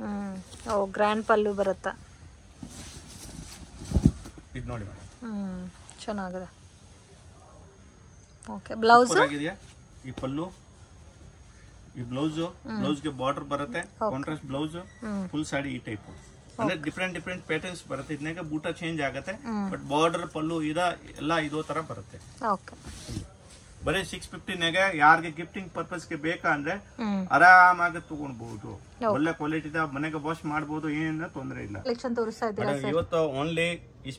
[SPEAKER 1] ಓ, ಗ್ರ್ಯಾಂಡ್ ಪಲ್ಲು ಬರುತ್ತಾ?
[SPEAKER 2] ಇದು ನೋಡಿ ಮೇಡಮ್,
[SPEAKER 1] ಚೆನ್ನಾಗಿದೆ. ಓಕೆ, ಬ್ಲೌಸ್
[SPEAKER 2] ಆಗಿದೆಯಾ? ಈ ಪಲ್ಲು, ಈ ಬ್ಲೌಸ್ ಗೆ ಬಾರ್ಡರ್ ಬರುತ್ತೆ, ಕಾಂಟ್ರಾಸ್ಟ್ ಬ್ಲೌಸ್, ಫುಲ್ ಸಾಡಿ ಈ ಟೈಪ್. ಅಂದ್ರೆ ಡಿಫ್ರೆಂಟ್ ಪ್ಯಾಟರ್ನ್ಸ್ ಬರುತ್ತೆ. ಇದನ್ನಾಗ ಬೂಟ ಚೇಂಜ್ ಆಗುತ್ತೆ, ಬಟ್ ಬಾರ್ಡರ್ ಪಲ್ಲು ಎಲ್ಲ ಇದೋ ತರ ಬರುತ್ತೆ.
[SPEAKER 1] ಓಕೆ,
[SPEAKER 2] ಬರೀ 650 ಯಾರಿಗೆ ಗಿಫ್ಟಿಂಗ್ ಪರ್ಪಸ್ ಗೆ ಬೇಕಾ ಅಂದ್ರೆ ಆರಾಮಾಗಿ ತಗೊಂಡ್ಬಹುದು. ಒಳ್ಳೆ ಕ್ವಾಲಿಟಿ ಮನೆಗೆ ವಾಶ್ ಮಾಡಬಹುದು, ಏನಿಲ್ಲ ತೊಂದರೆ ಇಲ್ಲ. ಇವತ್ತು ಓನ್ಲಿ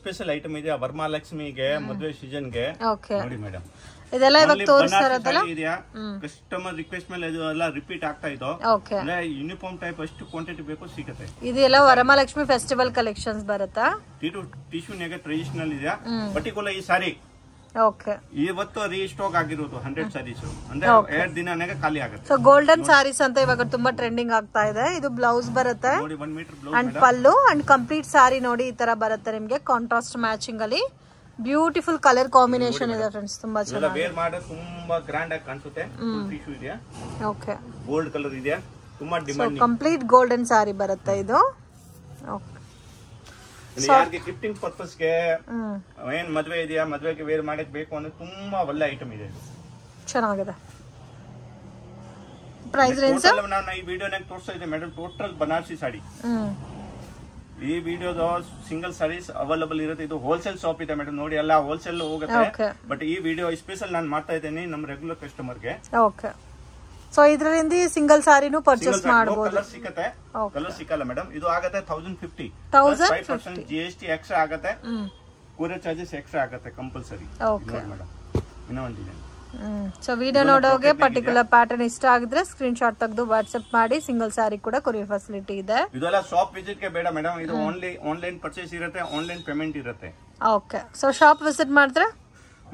[SPEAKER 2] ಸ್ಪೆಷಲ್ ಐಟಮ್ ಇದೆ ವರಮಹಾಲಕ್ಷ್ಮಿಗೆ, ಮದುವೆ ಸೀಸನ್ ಗೆ. ನೋಡಿ ಮೇಡಮ್,
[SPEAKER 1] ಇದೆಲ್ಲ ಇವಾಗ ತೋರಿಸ್ತಾರಲ್ಲ,
[SPEAKER 2] ಇದೆಯಾ? ಕಸ್ಟಮರ್ ರಿಕ್ವೆಸ್ಟ್ ಮೇಲೆ ಇದೆಲ್ಲ ರಿಪೀಟ್ ಆಗ್ತಾ ಇತ್ತು. ಅಂದ್ರೆ ಯೂನಿಫಾರ್ಮ್ ಟೈಪ್ ಅಷ್ಟು ಕ್ವಾಂಟಿಟಿ ಬೇಕು ಸಿಗುತ್ತೆ.
[SPEAKER 1] ಇದೆಲ್ಲ ವರಮಹಾಲಕ್ಷ್ಮಿ ಫೆಸ್ಟಿವಲ್ ಕಲೆಕ್ಷನ್ಸ್ ಬರುತ್ತಾ?
[SPEAKER 2] ಟಿಶ್ಯೂ ನೆಗೆ ಟ್ರೆಡಿಷನಲ್ ಇದೆಯಾ? ಪರ್ಟಿಕ್ಯುಲರ್ ಈ ಸಾರಿ
[SPEAKER 1] ಓಕೆ,
[SPEAKER 2] ಇವತ್ತು ರೀಸ್ಟಾಕ್ ಆಗಿರೋದು 100 ಸಾರೀಸ್. ಅಂದ್ರೆ 2 ದಿನನಾಗ ಖಾಲಿ ಆಗುತ್ತೆ.
[SPEAKER 1] ಸೊ ಗೋಲ್ಡನ್ ಸಾರೀಸ್ ಅಂತ ಇವಾಗ ತುಂಬಾ ಟ್ರೆಂಡಿಂಗ್ ಆಗ್ತಾ ಇದೆ. ಇದು ಬ್ಲೌಸ್ ಬರುತ್ತೆ
[SPEAKER 2] ನೋಡಿ, 1 metre
[SPEAKER 1] and pallu and complete sari ನೋಡಿ ಈ ತರ ಬರುತ್ತೆ ನಿಮ್ಗೆ. ಕಾಂಟ್ರಾಸ್ಟ್ ಮ್ಯಾಚಿಂಗ್ ಅಲ್ಲಿ ಬ್ಯೂಟಿಫುಲ್ ಕಲರ್ ಕಾಂಬಿನೇಷನ್ ಇದೆ ಫ್ರೆಂಡ್ಸ್, ತುಂಬಾ ಚೆನ್ನಾಗಿ
[SPEAKER 2] ವೇರ್ ಮಾಡಿದ್ರೆ ತುಂಬಾ ಗ್ರ್ಯಾಂಡ್ ಆಗಿ ಕಾಣಿಸುತ್ತೆ. ಟಿಶ್ಯೂ ಇದೆಯಾ?
[SPEAKER 1] ಓಕೆ,
[SPEAKER 2] ಗೋಲ್ಡ್ ಕಲರ್ ಇದೆಯಾ? ತುಂಬಾ ಡಿಮಾಂಡ್.
[SPEAKER 1] ಕಂಪ್ಲೀಟ್ ಗೋಲ್ಡನ್ ಸಾರಿ ಬರುತ್ತೆ ಇದು. ಓಕೆ,
[SPEAKER 2] ಯಾರಿಗೆ ಗಿಫ್ಟಿಂಗ್ ಪರ್ಪಸ್ ಗೆ ಏನ್ ಮದ್ವೆ ಇದೆಯಾ, ಮದ್ವೆಗೆ ವೇರ್ ಮಾಡಕ್ ಬೇಕು ಅಂದ್ರೆ ತುಂಬಾ ಒಳ್ಳೆ ಐಟಮ್ ಇದೆ.
[SPEAKER 1] ಚೆನ್ನಾಗಿದೆ. ಪ್ರೈಸ್ ರೇಂಜ್
[SPEAKER 2] ನಾನು ಈ ವಿಡಿಯೋನಾಗ ತೋರಿಸ್ತಾ ಇದ್ದೆ ಮೇಡಮ್, ಟೋಟಲ್ ಬನಾರಸಿ ಸಾಡಿ. ಈ ವಿಡಿಯೋದ ಸಿಂಗಲ್ ಸಾರೀಸ್ ಅವೈಲಬಲ್ ಇರುತ್ತೆ. ಇದು ಹೋಲ್ಸೇಲ್ ಶಾಪ್ ಇದೆ ಮೇಡಮ್, ನೋಡಿ ಎಲ್ಲ ಹೋಲ್ಸೇಲ್ ಹೋಗುತ್ತೆ. ಬಟ್ ಈ ವಿಡಿಯೋ ಸ್ಪೆಷಲ್ ನಾನು ಮಾಡ್ತಾ ಇದ್ದೇನೆ ನಮ್ಮ ರೆಗ್ಯುಲರ್ ಕಸ್ಟಮರ್ ಗೆ.
[SPEAKER 1] ಓಕೆ, ಸೊ ಇದರಿಂದ ಸಿಂಗಲ್ ಸಾರಿನೂ ಪರ್ಚೇಸ್ ಮಾಡಬಹುದು.
[SPEAKER 2] ಕಲರ್ ಸಿಕ್ಕತ್ತೆ, ಕಲರ್ ಸಿಕ್ಕಲ್ಲ ಮೇಡಮ್. ಇದು ಆಗತ್ತೆ 1050. 5% GST ಎಕ್ಸ್ಟ್ರಾ ಆಗತ್ತೆ, ಕೊರಿಯರ್ ಚಾರ್ಜಸ್ ಎಕ್ಸ್ಟ್ರಾ ಆಗತ್ತೆ ಕಂಪಲ್ಸರಿ.
[SPEAKER 1] ಓಕೆ
[SPEAKER 2] ಮೇಡಮ್, ಇನ್ನೂ ಒಂದಿದೆ.
[SPEAKER 1] ಸೊ ವಿಡಿಯೋ ನೋಡೋಗೆ ಪರ್ಟಿಕ್ಯುಲರ್ ಪ್ಯಾಟರ್ನ್ ಇಷ್ಟ ಆಗಿದ್ರೆ ಸ್ಕ್ರೀನ್ ಶಾಟ್ ತೆಗೆದು ವಾಟ್ಸ್ಆಪ್ ಮಾಡಿ. ಸಿಂಗಲ್ ಸಾರಿ ಕೂಡ ಕೊರಿಯರ್ ಫೆಸಿಲಿಟಿ ಇದೆ.
[SPEAKER 2] ಇದೆಲ್ಲ ಶಾಪ್ ವಿಸಿಟ್ ಗೆ ಬೇಡ ಮೇಡಮ್, ಇದು ಆನ್ಲೈನ್ ಪರ್ಚೇಸ್ ಇರುತ್ತೆ, ಆನ್ಲೈನ್ ಪೇಮೆಂಟ್ ಇರುತ್ತೆ.
[SPEAKER 1] ಓಕೆ, ಸೊ ಶಾಪ್ ವಿಸಿಟ್ ಮಾಡಿದ್ರೆ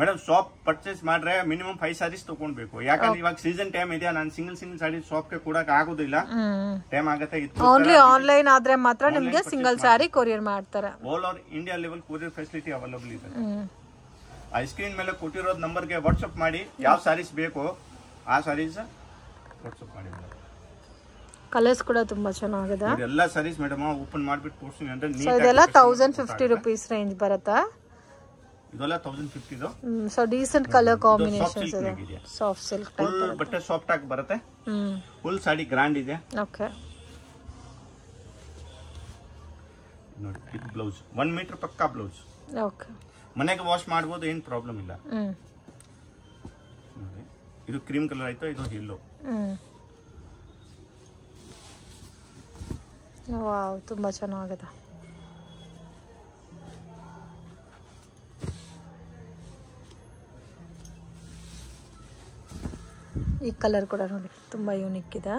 [SPEAKER 2] ಮೇಡಮ್ ಶಾಪ್ ಪರ್ಚೇಸ್ ಮಾಡ್ರೆ ಮಿನಿಮಮ್ 5 ಸಾರೀಸ್ ತಗೊಂಡ್ಬೇಕು. ಯಾಕಂದ್ರೆ ಇವಾಗ ಸೀಸನ್ ಟೈಮ್ ಇದೆಯಾ, ನಾನು ಸಿಂಗಲ್ ಸಾರಿ ಶಾಪ್ ಗೆ ಕೊಡಕ್ ಆಗೋದಿಲ್ಲ, ಟೈಮ್ ಆಗುತ್ತೆ.
[SPEAKER 1] ಓನ್ಲಿ ಆನ್ಲೈನ್ ಆದ್ರೆ ಮಾತ್ರ ನಿಮ್ಗೆ ಸಿಂಗಲ್ ಸಾರಿ ಕೊರಿಯರ್ ಮಾಡ್ತಾರೆ.
[SPEAKER 2] All over India level courier facility available ಇದೆ. ಆ ಸ್ಕ್ರೀನ್ ಮೇಲೆ ಕೊಟ್ಟಿರೋದು ನಂಬರ್ಗೆ ವಾಟ್ಸ್ಆಪ್ ಮಾಡಿ, ಯಾವ ಸಾರೀಸ್ ಬೇಕು ಆ ಸಾರೀಸ್ ವಾಟ್ಸ್ಆಪ್ ಮಾಡಿ.
[SPEAKER 1] ಕಲರ್ಸ್ ಕೂಡ ತುಂಬಾ ಚೆನ್ನಾಗಿದೆ.
[SPEAKER 2] ಎಲ್ಲ ಸಾರೀಸ್ ಮೇಡಮ್ ಓಪನ್ ಮಾಡ್ಬಿಟ್ಟು ತೋರಿಸ್ತೀನಿ ಅಂದ್ರೆ
[SPEAKER 1] ಇದೆಲ್ಲ 1050 rupees ರೇಂಜ್ ಬರುತ್ತಾ?
[SPEAKER 2] ಇದೆಲ್ಲ 1050 ಇದು.
[SPEAKER 1] ಸೊ ಡೀಸೆಂಟ್ ಕಲರ್ ಕಾಂಬಿನೇಷನ್ಸ್ ಇದೆ. ಸಾಫ್ಟ್ ಸಿಲ್ಕ್ ಟೈಪ್
[SPEAKER 2] ಫುಲ್ ಬಟ್ಟೆ ಸಾಫ್ಟ್ ಆಗಿ ಬರುತ್ತೆ. ಫುಲ್ ಸಾಡಿ ಗ್ರ್ಯಾಂಡ್ ಇದೆ.
[SPEAKER 1] ಓಕೆ,
[SPEAKER 2] ನೋಡಿ ಇದು ಬ್ಲೌಸ್ 1 ಮೀಟರ್ ಪಕ್ಕಾ ಬ್ಲೌಸ್.
[SPEAKER 1] ಓಕೆ,
[SPEAKER 2] ಮನೆಗೆ ವಾಶ್ ಮಾಡಬಹುದು, ಏನು ಪ್ರಾಬ್ಲಮ್ ಇಲ್ಲ. ಇದು ಕ್ರೀಮ್ ಕಲರ್ ಆಯ್ತು, ಇದು ಯೆಲ್ಲೋ.
[SPEAKER 1] ವಾವ್, ತುಂಬಾ ಚೆನ್ನಾಗಿದೆ. ಈ ಕಲರ್ ಕೂಡ ನೋಡಿ ತುಂಬಾ ಯೂನಿಕ್ ಇದೆ.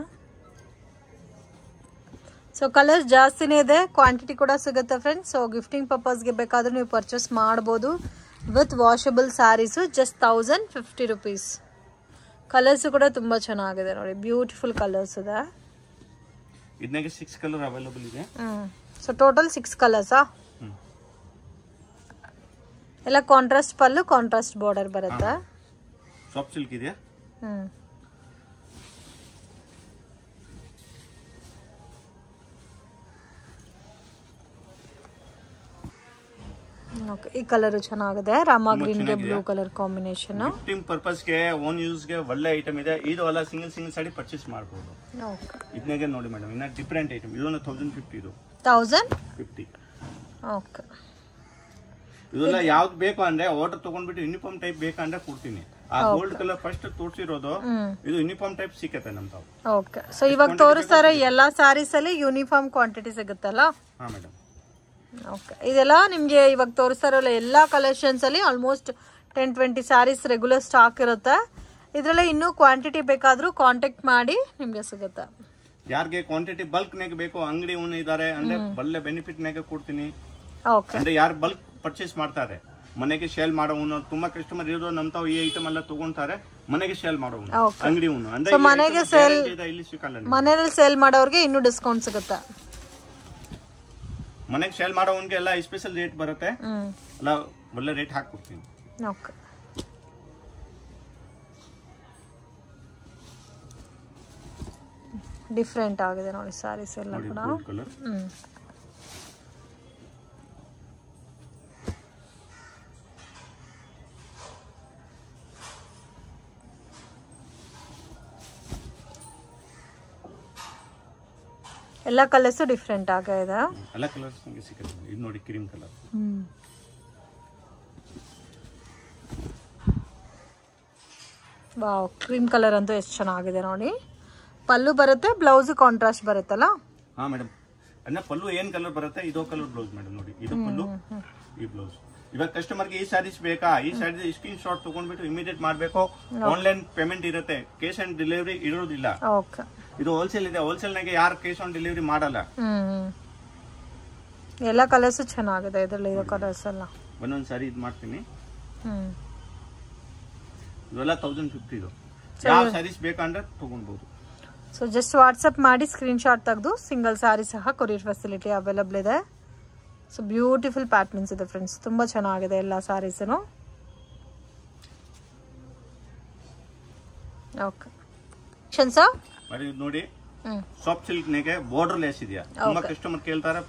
[SPEAKER 1] ಸೊ ಕಲರ್ಸ್ ಜಾಸ್ತಿನೇ ಇದೆ, ಕ್ವಾಂಟಿಟಿ ಕೂಡ ಸಿಗುತ್ತೆ ಫ್ರೆಂಡ್ಸ್. ಸೊ ಗಿಫ್ಟಿಂಗ್ ಪರ್ಪಸ್ಗೆ ಬೇಕಾದ್ರೂ ನೀವು ಪರ್ಚೇಸ್ ಮಾಡ್ಬೋದು. With washable sarees just 1050 rupees. Colours ಕೂಡ ತುಂಬಾ ಚೆನ್ನಾಗಿದೆ ನೋಡಿ, ಬ್ಯೂಟಿಫುಲ್ ಕಲರ್ಸ್ ಇದೆ.
[SPEAKER 2] ಇದಕ್ಕೆ 6 ಕಲರ್ ಅವೈಲಬಲ್ ಇದೆ.
[SPEAKER 1] ಸೊ ಟೋಟಲ್ 6 ಕಲರ್ಸಾ? ಎಲ್ಲ ಕಾಂಟ್ರಾಸ್ಟ್ ಪಲ್ಲು, ಕಾಂಟ್ರಾಸ್ಟ್ ಬಾರ್ಡರ್ ಬರುತ್ತಾ?
[SPEAKER 2] ಸಾಫ್ಟ್ ಸಿಲ್ಕ್ ಇದೆಯಾ?
[SPEAKER 1] ಓಕೆ, ಈ ಕಲರ್ ಚೆನ್ನಾಗಿದೆ, ರಾಮಾ ಗ್ರೀನ್ ಗೆ blue colour combination.
[SPEAKER 2] Gifting purpose ಗೆ ಓನ್ ಯೂಸ್ ಗೆ ಒಳ್ಳೆ ಐಟಮ್ ಇದೆ. ಇದು ಅಲ್ಲ ಸಿಂಗಲ್ ಸಾಡಿ ಪರ್ಚೇಸ್ ಮಾಡಬಹುದು.
[SPEAKER 1] ಓಕೆ,
[SPEAKER 2] ಇದನ್ನೇ ನೋಡಿ ಮೇಡಮ್, ಇನ್ನ ಡಿಫರೆಂಟ್ ಐಟಮ್. ಇದನ್ನ 1050 ಇದು
[SPEAKER 1] 1050. ಓಕೆ,
[SPEAKER 2] ಇದೆಲ್ಲ ಯಾವ್ದು ಬೇಕು ಅಂದ್ರೆ ಆರ್ಡರ್ ತಗೊಂಡ್ಬಿಟ್ಟು ಯೂನಿಫಾರ್ಮ್ ಟೈಪ್ ಬೇಕಂದ್ರೆ ಕೊಡ್ತೀನಿ. ಆ ಗೋಲ್ಡ್ ಕಲರ್ ಫಸ್ಟ್ ತೋರಿಸಿರೋದು ಇದು ಯೂನಿಫಾರ್ಮ್ ಟೈಪ್ ಸಿಕ್ಕತ್ತೆ ನಮ್ದು.
[SPEAKER 1] ಓಕೆ, ಸೊ ಇವಾಗ ತೋರಿಸ್ತಾರೆ ಎಲ್ಲಾ ಸ್ಯಾರೀಸ್ ಅಲ್ಲಿ ಯೂನಿಫಾರ್ಮ್ ಕ್ವಾಂಟಿಟಿ ಸಿಗುತ್ತಲ್ಲ?
[SPEAKER 2] ಹಾ ಮೇಡಮ್.
[SPEAKER 1] ಓಕೆ, ಇದೆಲ್ಲ ನಿಮ್ಗೆ ಇವಾಗ ತೋರಿಸ್ತಾರಲ್ಲ ಎಲ್ಲಾ ಕಲೆಕ್ಷನ್ಸ್ ಅಲ್ಲಿ ಆಲ್ಮೋಸ್ಟ್ 10-20 ಸ್ಯಾರೀಸ್ ರೆಗ್ಯುಲರ್ ಸ್ಟಾಕ್ ಇರುತ್ತೆ. ಇದ್ರಲ್ಲಿ ಇನ್ನೂ ಕ್ವಾಂಟಿಟಿ ಬೇಕಾದ್ರೂ ಕಾಂಟ್ಯಾಕ್ಟ್ ಮಾಡಿ ನಿಮ್ಗೆ ಸಿಗುತ್ತೆ.
[SPEAKER 2] ಯಾರಿಗೆ ಕ್ವಾಂಟಿಟಿ ಬಲ್ಕ್ ನಾಗ ಬೇಕು, ಅಂಗಡಿ ಇದ್ದಾರೆ ಅಂದ್ರೆ ಒಳ್ಳೆ ಬೆನಿಫಿಟ್ ನಾಗ ಕೊಡ್ತೀನಿ.
[SPEAKER 1] ಓಕೆ,
[SPEAKER 2] ಅಂದ್ರೆ ಯಾರು ಬಲ್ಕ್ ಪರ್ಚೇಸ್ ಮಾಡ್ತಾರೆ ಮನೆಗೆ ಸೇಲ್ ಮಾಡೋನು ತುಂಬಾ ಕಸ್ಟಮರ್ ಇರೋದು ನಮ್ಮ ತಾವು ಈ ಐಟಮ್ ಎಲ್ಲ ತಗೊಂತಾರೆ ಮನೆಗೆ ಸೇಲ್ ಮಾಡೋನು ಅಂಗಡಿ ಉಣ್ಣು ಅಂದ್ರೆ
[SPEAKER 1] ಮನೆಗೆ ಸೇಲ್
[SPEAKER 2] ಇಲ್ಲಿ ಸಿಕ್ಕಲ್ಲ
[SPEAKER 1] ಮನೆಯಲ್ಲಿ ಸೇಲ್ ಮಾಡೋರಿಗೆ ಇನ್ನೂ ಡಿಸ್ಕೌಂಟ್ ಸಿಗುತ್ತೆ
[SPEAKER 2] ಮನೆಗೆ ಸೇಲ್ ಮಾಡೋವನ್ಗೆ ಎಲ್ಲ ಸ್ಪೆಷಲ್ ರೇಟ್ ಬರುತ್ತೆ ಎಲ್ಲ ಒಳ್ಳೆ ರೇಟ್ ಹಾಕ್ಕೊಡ್ತೀನಿ
[SPEAKER 1] ಓಕೆ ಡಿಫ್ರೆಂಟ್ ಆಗಿದೆ ನೋಡಿ ಸಾರೀಸ್ ಎಲ್ಲ ಕೂಡ
[SPEAKER 2] ಕಲರ್
[SPEAKER 1] ಎಲ್ಲ ಕಲರ್ಸ್ ಡಿಫ್ರೆಂಟ್ ಆಗಿದೆ
[SPEAKER 2] ಎಲ್ಲ ಕಲರ್ಸ್ ನಿಮಗೆ ಸಿಗುತ್ತೆ ಇದು ನೋಡಿ cream colour
[SPEAKER 1] wow cream colour ಅಂತೂ ಎಷ್ಟು ಚೆನ್ನಾಗಿದೆ ನೋಡಿ ಪಲ್ಲು ಬರುತ್ತೆ ಬ್ಲೌಸ್ ಕಾಂಟ್ರಾಸ್ಟ್ ಬರುತ್ತಲ್ಲ
[SPEAKER 2] ಹಾ ಮೇಡಮ್ ಅನ್ನ ಪಲ್ಲು ಏನ್ ಕಲರ್ ಬರುತ್ತೆ ಇದೋ ಕಲರ್ ಬ್ಲೌಸ್ ಮೇಡಮ್ ನೋಡಿ ಇದು ಪಲ್ಲು ಈ ಬ್ಲೌಸ್ ಇವಾಗ ಕಸ್ಟಮರ್ಗೆ ಈ ಸ್ಯಾರೀಸ್ ಬೇಕಾ ಈ ಸ್ಯಾರೀಸ್ ಸ್ಕ್ರೀನ್ ಶಾಟ್ ತಗೊಂಡ್ಬಿಟ್ಟು ಇಮಿಡಿಯೇಟ್ ಮಾಡಬೇಕು ಆನ್ಲೈನ್ ಪೇಮೆಂಟ್ ಇರುತ್ತೆ ಕ್ಯಾಶ್ ಆನ್ ಡೆಲಿವರಿ ಇರೋದಿಲ್ಲ
[SPEAKER 1] ಓಕೆ
[SPEAKER 2] ಇದು ಹೋಲ್ಸೇಲ್ ಇದೆ ಹೋಲ್ಸೇಲ್ ನಾಗೆ ಯಾರು ಕ್ಯಾಶ್ ಆನ್ ಡೆಲಿವರಿ ಮಾಡಲ್ಲ
[SPEAKER 1] ಎಲ್ಲ ಕಲರ್ಸ್ ಚೆನ್ನಾಗಿದೆ ಇದರಲ್ಲಿ ಇರೋ ಕಲರ್ಸ್ ಎಲ್ಲ
[SPEAKER 2] ಒಂದೊಂದು ಸಾರಿ ಇದು ಮಾಡ್ತೀನಿ ಇದೆಲ್ಲ 1050 ಇದು ಯಾವ ಸ್ಯಾರೀಸ್ ಬೇಕಂದ್ರೆ ತಗೊಳ್ಬಹುದು
[SPEAKER 1] ಸೊ ಜಸ್ಟ್ ವಾಟ್ಸಪ್ ಮಾಡಿ ಸ್ಕ್ರೀನ್ ಶಾಟ್ ತೆಗೆದು ಸಿಂಗಲ್ ಸಾರಿ ಸಹ ಕೊರಿಯರ್ ಫೆಸಿಲಿಟಿ ಅವೈಲಬಲ್ ಇದೆ ಸೊ ಬ್ಯೂಟಿಫುಲ್ ಪ್ಯಾಟರ್ನ್ಸ್ ಇದೆ ಫ್ರೆಂಡ್ಸ್ ತುಂಬಾ ಚೆನ್ನಾಗಿದೆ ಎಲ್ಲ ಸಾರೀಸನು ಓಕೆ
[SPEAKER 2] ನೋಡಿ ಸಾಫ್ಟ್ ಸಿಲ್ಕ್ ನೆಗೆ ಬಾರ್ಡರ್ ಲೇಸ್ ಇದೆಯಾ ತುಂಬಾ ಕಸ್ಟಮರ್ ಕೇಳ್ತಾರೆ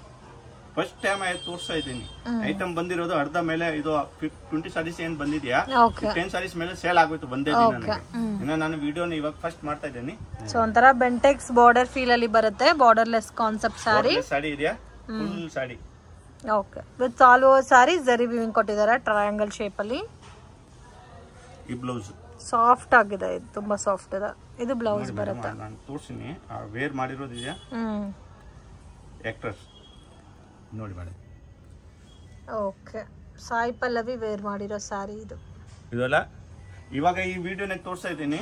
[SPEAKER 2] ಫಸ್ಟ್ ಟೈಮ್ ತೋರಿಸ್ತಾ ಇದ್ದೀನಿ ಐಟಮ್ ಬಂದಿರೋದು ಅರ್ಧ ಮೇಲೆ ಇದು 20 ಸಾರೀಸ್ ಏನ್ ಬಂದಿದ್ಯಾ 10 ಸಾರೀಸ್ ಮೇಲೆ ಸೇಲ್ ಆಗೋಯ್ತು ಬಂದೇ ಇನ್ನ ನಾನು ವಿಡಿಯೋನ ಇವಾಗ ಫಸ್ಟ್ ಮಾಡ್ತಾ ಇದ್ದೀನಿ
[SPEAKER 1] ಸೊ ಒಂಥರ ಬೆಂಟೆಕ್ಸ್ ಬಾರ್ಡರ್ ಫೀಲ್ ಅಲ್ಲಿ ಬರುತ್ತೆ ಬಾರ್ಡರ್ಲೆಸ್ ಕಾನ್ಸೆಪ್ಟ್ ಸಾರಿ
[SPEAKER 2] ಸಾಡಿ ಇದೆಯಾ ಫುಲ್ ಸಾಡಿ
[SPEAKER 1] okay with all over sari zari weaving ಕೊಟ್ಟಿದ್ದಾರೆ ಟ್ರಯಾಂಗಲ್ ಶೇಪ್ ಅಲ್ಲಿ
[SPEAKER 2] ಈ ಬ್ಲೌಸ್
[SPEAKER 1] ಸಾಫ್ಟ್ ಆಗಿದೆ ಇದು ತುಂಬಾ ಸಾಫ್ಟ್ ಇದೆ ಇದು ಬ್ಲೌಸ್ ಬರುತ್ತೆ
[SPEAKER 2] ನಾನು ತೋರಿಸ್ತೀನಿ ವೇರ್ ಮಾಡಿರೋದು ಇದೆಯಾ ಆಕ್ಟ್ರೆಸ್ ನೋಡಿ madam
[SPEAKER 1] okay Sai Pallavi wear ಮಾಡಿರೋ ಸಾರಿ ಇದು
[SPEAKER 2] ಇದೆಲ್ಲ ಇವಾಗ ಈ ವಿಡಿಯೋನಾಗ ತೋರಿಸ್ತಾ ಇದ್ದೀನಿ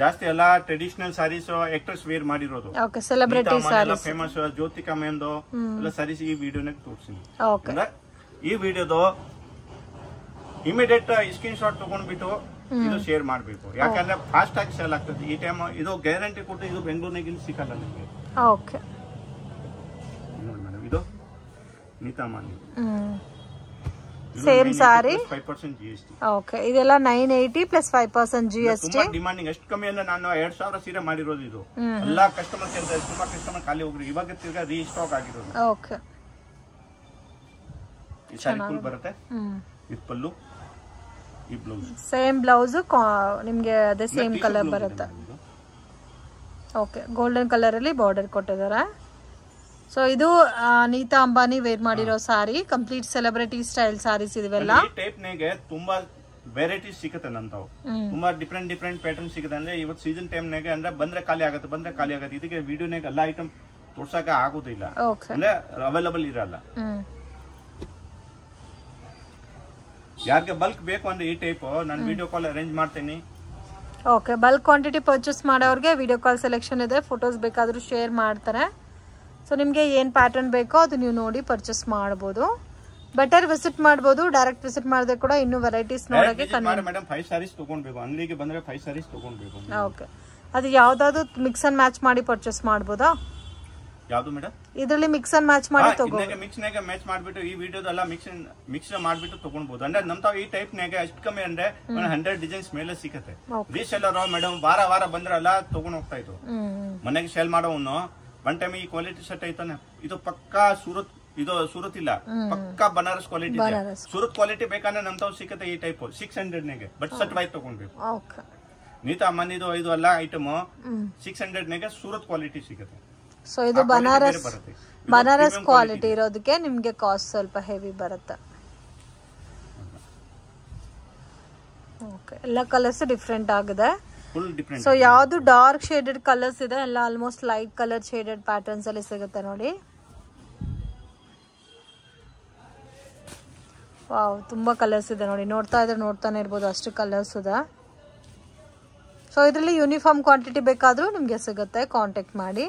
[SPEAKER 2] ಜಾಸ್ತಿ ಎಲ್ಲ ಟ್ರೆಡಿಷನಲ್ ಸಾರೀಸ್ ಆಕ್ಟ್ರೆಸ್ ವೇರ್ ಮಾಡಿರೋದು
[SPEAKER 1] okay celebrity sarees
[SPEAKER 2] famous Jyothika ಮೆಂದೋ ಎಲ್ಲ ಸಾರೀಸ್ ಈ ವಿಡಿಯೋನಾಗ ತೋರಿಸ್ತೀನಿ
[SPEAKER 1] ಓಕೆ
[SPEAKER 2] ಈ ವಿಡಿಯೋದು ಇಮಿಡಿಯೇಟ್ ಸ್ಕ್ರೀನ್ ಶಾಟ್ ತಗೊಂಡ್ಬಿಟ್ಟು ಇದು ಶೇರ್ ಮಾಡಬೇಕು ಯಾಕಂದ್ರೆ ಫಾಸ್ಟ್ ಆಗಿ ಸೇಲ್ ಆಗ್ತದೆ ಈ ಟೈಮ್ ಇದು ಗ್ಯಾರಂಟಿ ಕೊಟ್ಟು ಇದು ಬೆಂಗಳೂರಿನಾಗ ಇಲ್ಲಿ ಸಿಕ್ಕಲ್ಲ ನಿಮಗೆ
[SPEAKER 1] ಓಕೆ
[SPEAKER 2] ನೋಡಿ ಮೇಡಮ್ ಇದು ನೀತಾಮಾನಿ
[SPEAKER 1] ಸೇಮ್ ಸಾರಿ
[SPEAKER 2] 5% GST
[SPEAKER 1] ಓಕೆ ಇದೆಲ್ಲ 980 ಪ್ಲಸ್ 5% GST
[SPEAKER 2] ತುಂಬಾ ಡಿಮಾಂಡಿಂಗ್ ಎಷ್ಟು ಕಮ್ಮಿ ಅಂದ್ರೆ ನಾನು 2000 ಸೀರೆ ಮಾಡಿರೋದು ಇದು ಎಲ್ಲಾ ಕಸ್ಟಮರ್ ಕೇಳ್ತಾರೆ ತುಂಬಾ ಕಸ್ಟಮರ್ ಖಾಲಿ ಹೋಗ್ರಿ ಇವಾಗ ತಿರ್ಗಾ ರೀಸ್ಟಾಕ್ ಆಗಿರೋದು
[SPEAKER 1] ಓಕೆ
[SPEAKER 2] ಈ ಸಾರಿ ಫುಲ್ ಬರುತ್ತೆ ಇದು ಪಲ್ಲು ಈ ಬ್ಲೌಸ್
[SPEAKER 1] ಸೇಮ್ ಬ್ಲೌಸ್ ನಿಮಗೆ ಅದೇ ಸೇಮ್ ಕಲರ್ ಬರುತ್ತೆ ಓಕೆ ಗೋಲ್ಡನ್ ಕಲರ್ ಅಲ್ಲಿ ಬಾರ್ಡರ್ ಕೊಟ್ಟಿದ್ದಾರೆ ಸೊ ಇದು ನೀತಾ ಅಂಬಾನಿ ವೇರ್ ಮಾಡಿರೋ ಸಾರಿ ಕಂಪ್ಲೀಟ್ ಸೆಲೆಬ್ರಿಟಿ ಸ್ಟೈಲ್ ಸಾರೀಸ್ ಇವೆಲ್ಲ
[SPEAKER 2] ಈ ಟೈಪ್ ನಾಗೆ ತುಂಬಾ ವೆರೈಟೀಸ್ ಸಿಗುತ್ತೆ ನಂತಾವು ತುಂಬಾ ಡಿಫ್ರೆಂಟ್ ಪ್ಯಾಟರ್ನ್ ಸಿಗುತ್ತೆ ಅಂದ್ರೆ ಇವತ್ತು ಸೀಸನ್ ಟೈಮ್ ನಾಗೆ ಅಂದ್ರೆ ಬಂದ್ರೆ ಖಾಲಿ ಆಗುತ್ತೆ ಇದಕ್ಕೆ ವಿಡಿಯೋನಾಗ ಎಲ್ಲ ಐಟಮ್ ತೋರ್ಸಕ್ಕೆ ಆಗೋದಿಲ್ಲ ಅಂದ್ರೆ ಅವೈಲಬಲ್ ಇರಲ್ಲ ಯಾರಿಗೆ ಬಲ್ಕ್ ಬೇಕು ಅಂದ್ರೆ ಈ ಟೈಪ್ ನಾನು ವಿಡಿಯೋ ಕಾಲ್ ಅರೇಂಜ್ ಮಾಡ್ತೀನಿ
[SPEAKER 1] ಓಕೆ ಬಲ್ಕ್ ಕ್ವಾಂಟಿಟಿ ಪರ್ಚೇಸ್ ಮಾಡೋರಿಗೆ ವಿಡಿಯೋ ಕಾಲ್ ಸೆಲೆಕ್ಷನ್ ಇದೆ ಫೋಟೋಸ್ ಬೇಕಾದ್ರೂ ಶೇರ್ ಮಾಡ್ತಾರೆ ಸೊ ನಿಮಗೆ ಏನು ಪ್ಯಾಟರ್ನ್ ಬೇಕೋ ಅದು ನೀವು ನೋಡಿ ಪರ್ಚೇಸ್ ಮಾಡ್ಬೋದು ಬೆಟರ್ ವಿಸಿಟ್ ಮಾಡ್ಬೋದು ಡೈರೆಕ್ಟ್ ವಿಸಿಟ್ ಮಾಡಿದ್ರೆ ಕೂಡ ಇನ್ನೂ ವೆರೈಟೀಸ್ ನೋಡೋಕೆ
[SPEAKER 2] ಮೇಡಮ್ 5 ಸಾರೀಸ್ ತಗೊಂಡ್ಬೇಕು ಅಂಗಡಿಗೆ ಬಂದ್ರೆ 5 ಸಾರೀಸ್ ತಗೊಂಡ್ಬೇಕು
[SPEAKER 1] ಓಕೆ ಅದು ಯಾವ್ದಾದ್ರು ಮಿಕ್ಸ್ ಅಂಡ್ ಮ್ಯಾಚ್ ಮಾಡಿ ಪರ್ಚೇಸ್ ಮಾಡ್ಬೋದಾ
[SPEAKER 2] ಯಾವುದು ಮೇಡಮ್
[SPEAKER 1] ಇದರಲ್ಲಿ ಮಿಕ್ಸ್ ಅಂಡ್ ಮ್ಯಾಚ್ ಮಾಡಿ
[SPEAKER 2] ತಗೊಂಡು ಮಿಕ್ಸ್ ನಾಗ ಮ್ಯಾಚ್ ಮಾಡ್ಬಿಟ್ಟು ಈ ವಿಡಿಯೋದೆಲ್ಲ ಮಿಕ್ಸ್ ಮಾಡ್ಬಿಟ್ಟು ತಗೊಳ್ಬಹುದು ಅಂದ್ರೆ ನಮ್ತಾವ್ ಈ ಟೈಪ್ ನಾಗ ಅಷ್ಟು ಕಮ್ಮಿ ಅಂದ್ರೆ 100 ಡಿಸೈನ್ಸ್ ಮೇಲೆ ಸಿಗುತ್ತೆ ರೀಸೆಲ್ಲರ್ ಮೇಡಮ್ ವಾರ ಬಂದ್ರಲ್ಲ ತಗೊಂಡ್ ಹೋಗ್ತಾ ಇತ್ತು ಮನೆಗೆ ಸೇಲ್ ಮಾಡೋನು ಒನ್ ಟೈಮ್ ಈ ಕ್ವಾಲಿಟಿ ಸೆಟ್ ಐತಾನೆ ಇದು ಪಕ್ಕಾ ಸೂರತ್ ಇಲ್ಲ ಪಕ್ಕಾ ಬನಾರಸ್ ಕ್ವಾಲಿಟಿ ಸೂರತ್ ಕ್ವಾಲಿಟಿ ಬೇಕಂದ್ರೆ ನಮ್ತಾವ್ ಸಿಗುತ್ತೆ ಈ ಟೈಪ್ 600 ನಾಗೆ ಬಟ್ ಸೆಟ್ ವೈಸ್ ತಗೊಂಡ್ಬೇಕು ನೀತಾ ಮನಿದು ಇದು ಎಲ್ಲ ಐಟಮ್ 600 ನಾಗೆ ಸೂರತ್ ಕ್ವಾಲಿಟಿ ಸಿಗುತ್ತೆ
[SPEAKER 1] ಸೊ ಇದು ಬನಾರಸ್ ಕ್ವಾಲಿಟಿ ಇರೋದಕ್ಕೆ ನಿಮ್ಗೆ ಕಾಸ್ಟ್ ಸ್ವಲ್ಪ ಹೆವಿ ಬರುತ್ತೆ ಓಕೆ ಎಲ್ಲ ಕಲರ್ಸ್ ಡಿಫ್ರೆಂಟ್ ಆಗಿದೆ ಸೊ ಯಾವ್ದು ಡಾರ್ಕ್ ಶೇಡೆಡ್ ಕಲರ್ಸ್ ಇದೆ ಎಲ್ಲ almost light colour shaded patterns ಅಲ್ಲಿ ಸಿಗುತ್ತೆ ನೋಡಿ ವಾವ್ ತುಂಬಾ ಕಲರ್ಸ್ ಇದೆ ನೋಡಿ ನೋಡ್ತಾನೆ ಇರ್ಬೋದು ಅಷ್ಟು ಕಲರ್ಸ್ ಇದೆ ಸೊ ಇದರಲ್ಲಿ ಯೂನಿಫಾರ್ಮ್ ಕ್ವಾಂಟಿಟಿ ಬೇಕಾದ್ರೂ ನಿಮ್ಗೆ ಸಿಗುತ್ತೆ ಕಾಂಟ್ಯಾಕ್ಟ್ ಮಾಡಿ